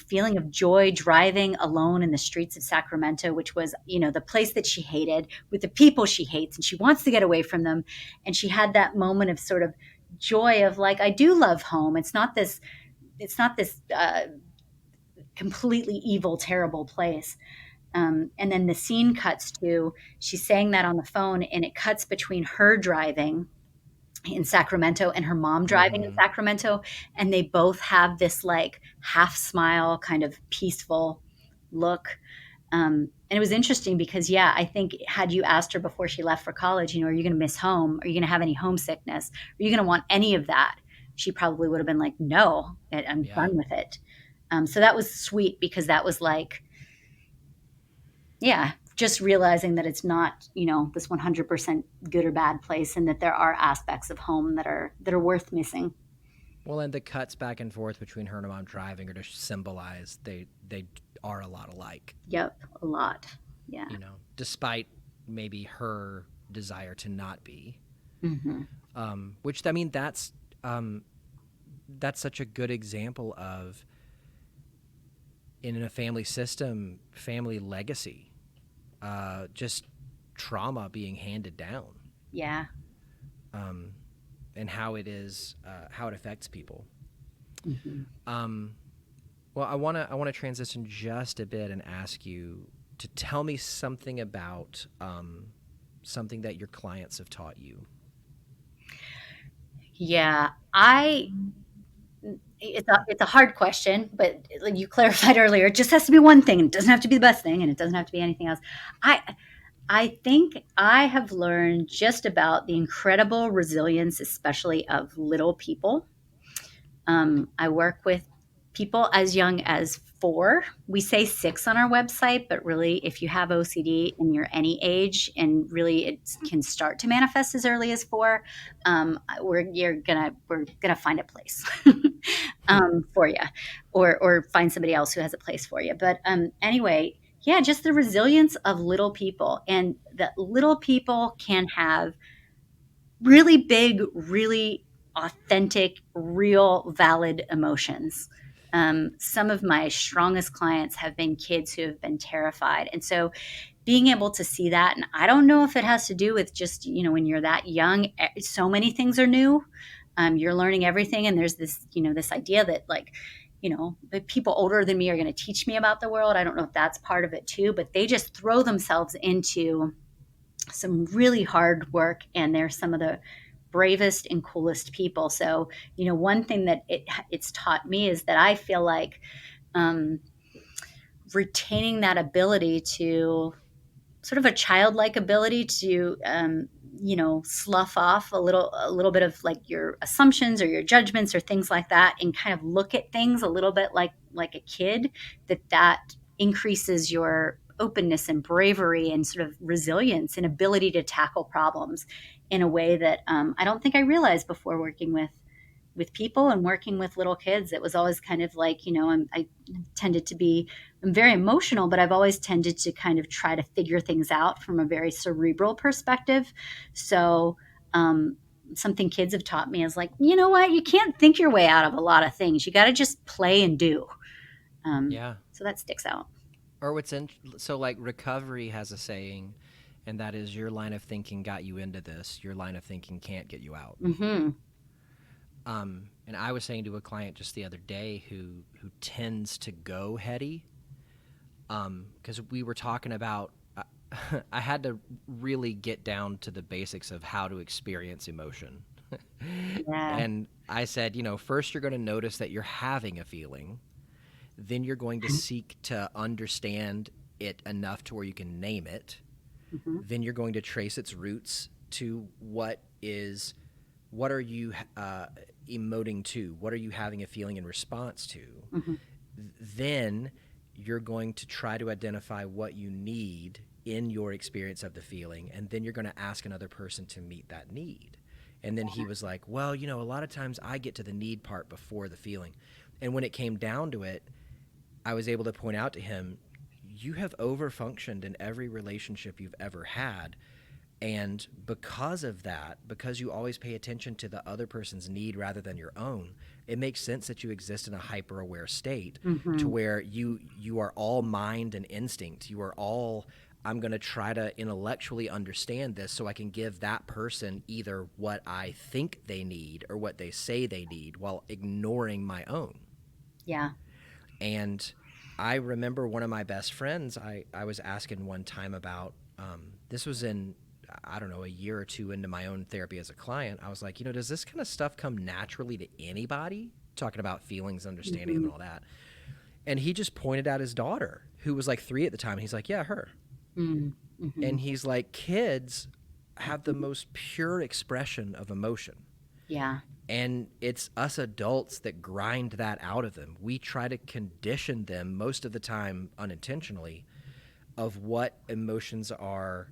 [SPEAKER 2] feeling of joy driving alone in the streets of Sacramento, which was, the place that she hated with the people she hates, and she wants to get away from them. And she had that moment of sort of joy of like, I do love home. It's not this completely evil, terrible place. And then the scene cuts to, she's saying that on the phone, and it cuts between her driving in Sacramento and her mom driving in Sacramento. And they both have this like half smile, kind of peaceful look. And it was interesting because, I think had you asked her before she left for college, are you going to miss home? Are you going to have any homesickness? Are you going to want any of that? She probably would have been like, no, I'm done with it. So that was sweet because that was like, just realizing that it's not, this 100% good or bad place, and that there are aspects of home that are worth missing.
[SPEAKER 1] Well, and the cuts back and forth between her and her mom driving are to symbolize they are a lot alike.
[SPEAKER 2] Yep, a lot. Yeah.
[SPEAKER 1] Despite maybe her desire to not be.
[SPEAKER 2] Mm-hmm.
[SPEAKER 1] Which, I mean, that's such a good example of, in a family system, family legacy, just trauma being handed down.
[SPEAKER 2] Yeah.
[SPEAKER 1] And how it is, how it affects people.
[SPEAKER 2] Mm-hmm.
[SPEAKER 1] Well, I want to transition just a bit and ask you to tell me something about something that your clients have taught you.
[SPEAKER 2] Yeah, it's a hard question, but like you clarified earlier, it just has to be one thing. It doesn't have to be the best thing, and it doesn't have to be anything else. I think I have learned just about the incredible resilience, especially of little people. I work with people as young as 4. We say 6 on our website, but really, if you have OCD and you're any age, and really it can start to manifest as early as 4, we're gonna find a place for you, or find somebody else who has a place for you. But anyway, just the resilience of little people, and that little people can have really big, really authentic, real, valid emotions. Some of my strongest clients have been kids who have been terrified. And so being able to see that, and I don't know if it has to do with just, when you're that young, so many things are new. You're learning everything. And there's this, this idea that like, the people older than me are going to teach me about the world. I don't know if that's part of it too, but they just throw themselves into some really hard work, and they're some of the bravest and coolest people. So, one thing that it's taught me is that I feel like retaining that ability to sort of a childlike ability to, slough off a little bit of like your assumptions or your judgments or things like that, and kind of look at things a little bit like a kid, that increases your openness and bravery and sort of resilience and ability to tackle problems in a way that I don't think I realized before working with people and working with little kids. It was always kind of like, I tended to be, I'm very emotional, but I've always tended to kind of try to figure things out from a very cerebral perspective. So something kids have taught me is like, you know what, you can't think your way out of a lot of things. You got to just play and do. So that sticks out.
[SPEAKER 1] Or so like recovery has a saying, and that is, your line of thinking got you into this. Your line of thinking can't get you out.
[SPEAKER 2] Mm-hmm.
[SPEAKER 1] And I was saying to a client just the other day who tends to go heady, because we were talking about, I had to really get down to the basics of how to experience emotion.
[SPEAKER 2] Yeah.
[SPEAKER 1] And I said, first you're going to notice that you're having a feeling. Then you're going to seek to understand it enough to where you can name it.
[SPEAKER 2] Mm-hmm.
[SPEAKER 1] Then you're going to trace its roots to what are you emoting to? What are you having a feeling in response to?
[SPEAKER 2] Mm-hmm.
[SPEAKER 1] Then you're going to try to identify what you need in your experience of the feeling, and then you're going to ask another person to meet that need. And then he was like, well, a lot of times I get to the need part before the feeling. And when it came down to it, I was able to point out to him, you have overfunctioned in every relationship you've ever had, And because of that, because you always pay attention to the other person's need rather than your own, it makes sense that you exist in a hyper-aware state to where you are all mind and instinct. You are all, I'm going to try to intellectually understand this so I can give that person either what I think they need or what they say they need while ignoring my own.
[SPEAKER 2] Yeah.
[SPEAKER 1] And I remember one of my best friends, I was asking one time about, this was in, I don't know, a year or two into my own therapy as a client. I was like, does this kind of stuff come naturally to anybody? Talking about feelings, understanding, and all that. And he just pointed out his daughter, who was like 3 at the time. And he's like, yeah, her.
[SPEAKER 2] Mm-hmm.
[SPEAKER 1] And he's like, kids have the most pure expression of emotion.
[SPEAKER 2] Yeah.
[SPEAKER 1] And it's us adults that grind that out of them. We try to condition them, most of the time unintentionally, of what emotions are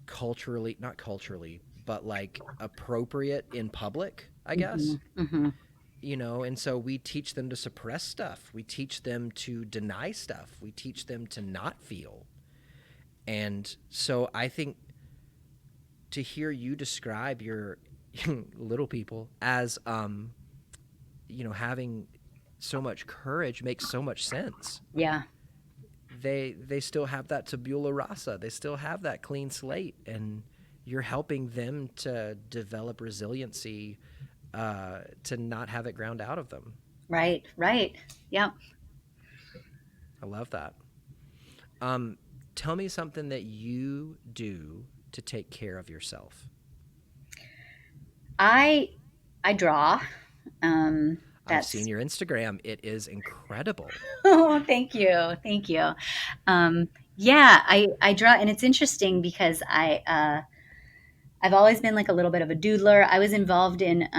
[SPEAKER 1] culturally, not culturally, but like appropriate in public, I guess. And so we teach them to suppress stuff. We teach them to deny stuff. We teach them to not feel. And so I think to hear you describe your little people as, having so much courage makes so much sense.
[SPEAKER 2] Yeah.
[SPEAKER 1] They still have that tabula rasa. They still have that clean slate, and you're helping them to develop resiliency, to not have it ground out of them.
[SPEAKER 2] Right. Yeah.
[SPEAKER 1] I love that. Tell me something that you do to take care of yourself.
[SPEAKER 2] I draw.
[SPEAKER 1] I've seen your Instagram. It is incredible.
[SPEAKER 2] Oh, thank you. Yeah, I draw, and it's interesting because I've always been like a little bit of a doodler. I was involved in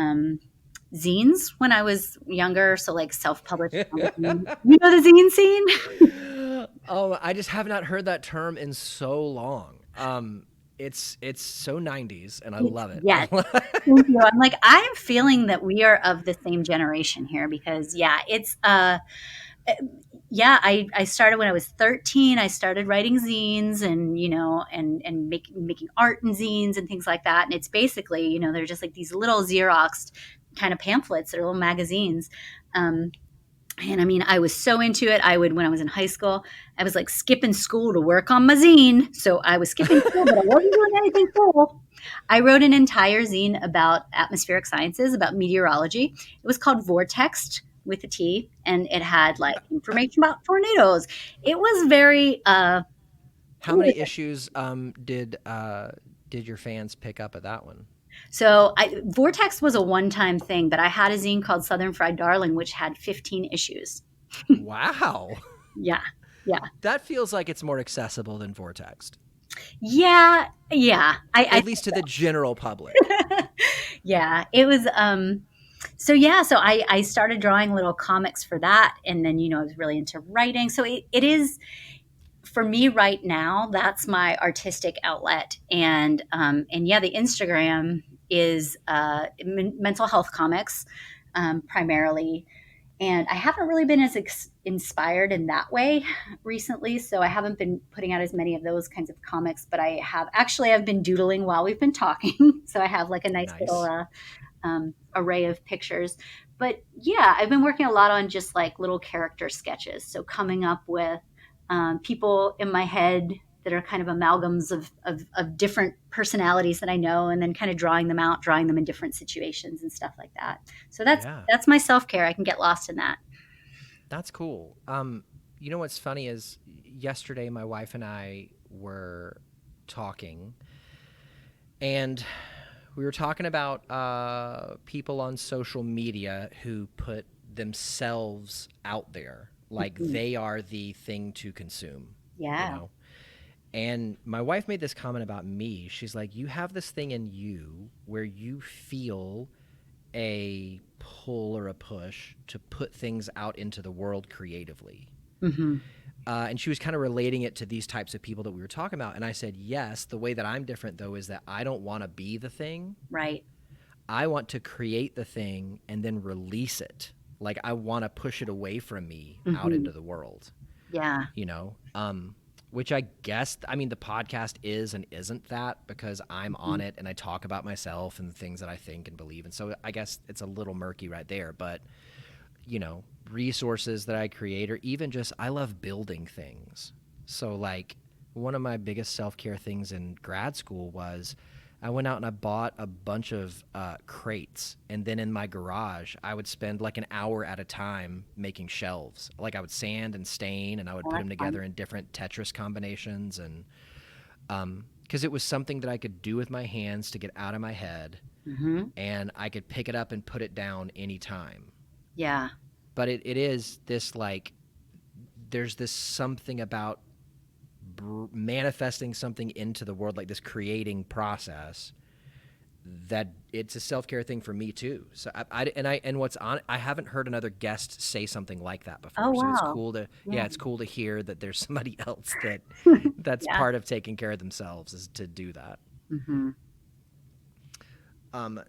[SPEAKER 2] zines when I was younger, so like self-published. You know the zine scene?
[SPEAKER 1] Oh, I just have not heard that term in so long. It's so 90s, and I love it.
[SPEAKER 2] Yes. Thank you. I'm like, I'm feeling that we are of the same generation here because, it's I started when I was 13. I started writing zines and making art in zines and things like that. And it's basically, they're just like these little Xeroxed kind of pamphlets. They're little magazines. And I mean, I was so into it. When I was in high school, I was like skipping school to work on my zine. So I was skipping school, but I wasn't doing anything cool. I wrote an entire zine about atmospheric sciences, about meteorology. It was called Vortex with a T, and it had like information about tornadoes. It was very.
[SPEAKER 1] How many issues did your fans pick up at that one?
[SPEAKER 2] So Vortex was a one-time thing, but I had a zine called Southern Fried Darling, which had 15 issues.
[SPEAKER 1] Wow.
[SPEAKER 2] Yeah.
[SPEAKER 1] That feels like it's more accessible than Vortex.
[SPEAKER 2] Yeah.
[SPEAKER 1] At least to the general public.
[SPEAKER 2] Yeah, it was. So I started drawing little comics for that, and then I was really into writing. So it is. For me right now, that's my artistic outlet. And the Instagram is mental health comics primarily. And I haven't really been as inspired in that way recently. So I haven't been putting out as many of those kinds of comics, but I've been doodling while we've been talking. So I have like a nice. Little array of pictures. But yeah, I've been working a lot on just like little character sketches. So coming up with people in my head that are kind of amalgams of different personalities that I know, and then kind of drawing them in different situations and stuff like that. So that's my self-care. I can get lost in that.
[SPEAKER 1] That's cool. What's funny is yesterday my wife and I were talking, and we were talking about people on social media who put themselves out there. Like they are the thing to consume.
[SPEAKER 2] Yeah.
[SPEAKER 1] And my wife made this comment about me. She's like, you have this thing in you where you feel a pull or a push to put things out into the world creatively. And she was kind of relating it to these types of people that we were talking about. And I said, yes, the way that I'm different, though, is that I don't want to be the thing.
[SPEAKER 2] Right.
[SPEAKER 1] I want to create the thing and then release it. Like I want to push it away from me out into the world.
[SPEAKER 2] Yeah.
[SPEAKER 1] which I guess, I mean, the podcast is and isn't that, because I'm on it and I talk about myself and the things that I think and believe. And so I guess it's a little murky right there, but resources that I create, or even just, I love building things. So like one of my biggest self-care things in grad school was I went out and I bought a bunch of crates, and then in my garage I would spend like an hour at a time making shelves. Like I would sand and stain, and I would put them together in different Tetris combinations, and because it was something that I could do with my hands to get out of my head, and I could pick it up and put it down anytime.
[SPEAKER 2] Yeah.
[SPEAKER 1] But it is this, like, there's this something about manifesting something into the world, like this creating process, that it's a self-care thing for me too. So I haven't heard another guest say something like that before.
[SPEAKER 2] Oh,
[SPEAKER 1] So
[SPEAKER 2] wow.
[SPEAKER 1] it's cool to it's cool to hear that there's somebody else that's
[SPEAKER 2] Yeah.
[SPEAKER 1] part of taking care of themselves, is to do that.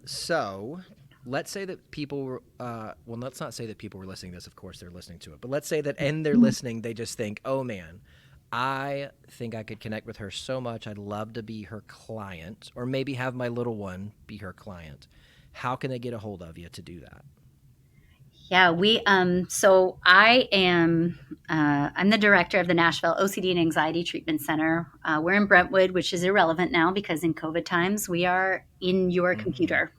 [SPEAKER 1] So let's say that people were, well, let's not say that people were listening to this. Of course they're listening to it, but let's say that in their listening, they just think, oh man, I think I could connect with her so much. I'd love to be her client, or maybe have my little one be her client. How can they get a hold of you to do that?
[SPEAKER 2] Yeah, so I am, I'm the director of the Nashville OCD and Anxiety Treatment Center. We're in Brentwood, which is irrelevant now because in COVID times, we are in your computer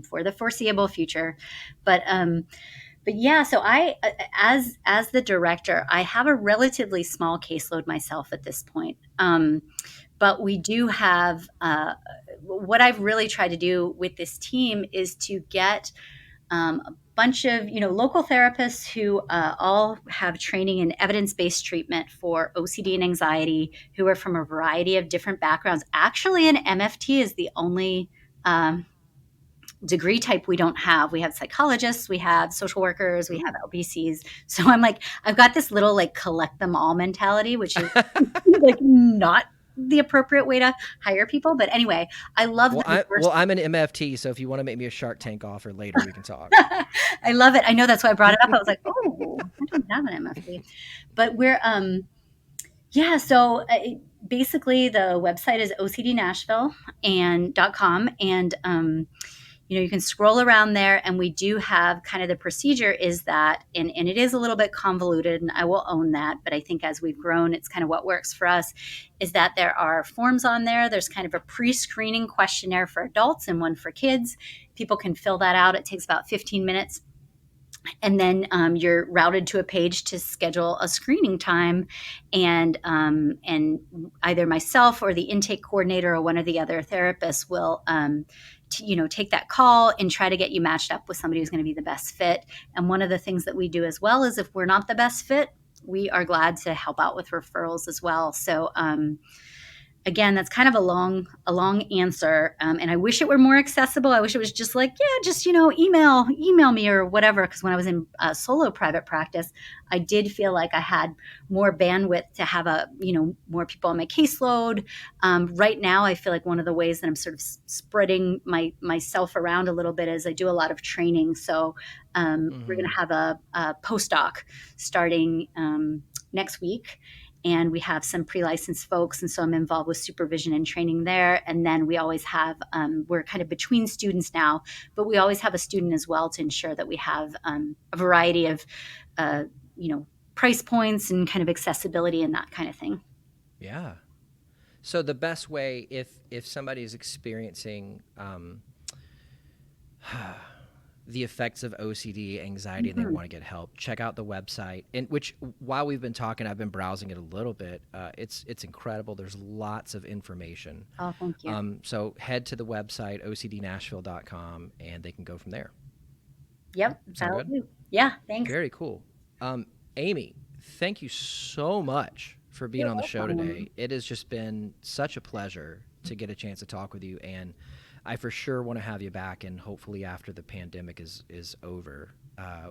[SPEAKER 2] for the foreseeable future. But yeah, so as the director, I have a relatively small caseload myself at this point. But we do have, what I've really tried to do with this team is to get a bunch of local therapists who all have training in evidence-based treatment for OCD and anxiety, who are from a variety of different backgrounds. Actually, an MFT is the only degree type we don't have. We have psychologists, we have social workers, we have LBCs. So I'm like, I've got this little like collect them all mentality, which is like not the appropriate way to hire people. But anyway, I love
[SPEAKER 1] I'm an MFT, so if you want to make me a Shark Tank offer later, we can talk.
[SPEAKER 2] I love it. I know, that's why I brought it up. I was like, oh, I don't have an MFT. But we're so basically the website is ocdnashville.com, and you can scroll around there, and we do have kind of the procedure is that, and it is a little bit convoluted, and I will own that, but I think as we've grown, it's kind of what works for us, is that there are forms on there. There's kind of a pre-screening questionnaire for adults and one for kids. People can fill that out. It takes about 15 minutes. And then you're routed to a page to schedule a screening time, and either myself or the intake coordinator or one of the other therapists will take that call and try to get you matched up with somebody who's going to be the best fit. And one of the things that we do as well is, if we're not the best fit, we are glad to help out with referrals as well. So again, that's kind of a long answer. And I wish it were more accessible. I wish it was just like, email me or whatever. Because when I was in solo private practice, I did feel like I had more bandwidth to have more people on my caseload. Right now, I feel like one of the ways that I'm sort of spreading myself around a little bit is I do a lot of training. So we're going to have a postdoc starting next week. And we have some pre-licensed folks, and so I'm involved with supervision and training there. And then we always have, we're kind of between students now, but we always have a student as well to ensure that we have a variety of, price points and kind of accessibility and that kind of thing.
[SPEAKER 1] Yeah. So the best way, if somebody is experiencing the effects of OCD, anxiety, and they want to get help, check out the website. And which, while we've been talking, I've been browsing it a little bit. It's incredible. There's lots of information.
[SPEAKER 2] Oh, thank you.
[SPEAKER 1] So head to the website, ocdnashville.com, and they can go from there.
[SPEAKER 2] Yep.
[SPEAKER 1] Sound good?
[SPEAKER 2] Do. Yeah, thanks.
[SPEAKER 1] Very cool. Amy, thank you so much for being on the show today. It has just been such a pleasure to get a chance to talk with you, and I for sure want to have you back, and hopefully after the pandemic is over,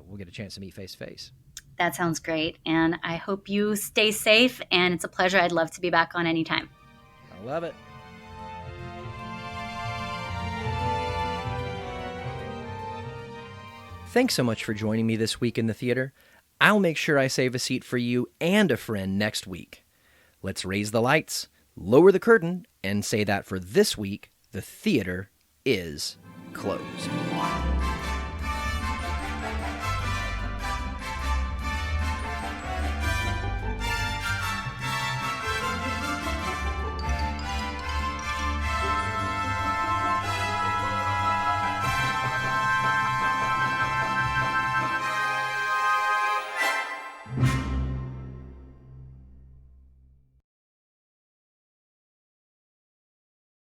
[SPEAKER 1] we'll get a chance to meet face to face.
[SPEAKER 2] That sounds great, and I hope you stay safe, and it's a pleasure. I'd love to be back on anytime.
[SPEAKER 1] I love it. Thanks so much for joining me this week in the theater. I'll make sure I save a seat for you and a friend next week. Let's raise the lights, lower the curtain, and say that for this week, the theater is closed.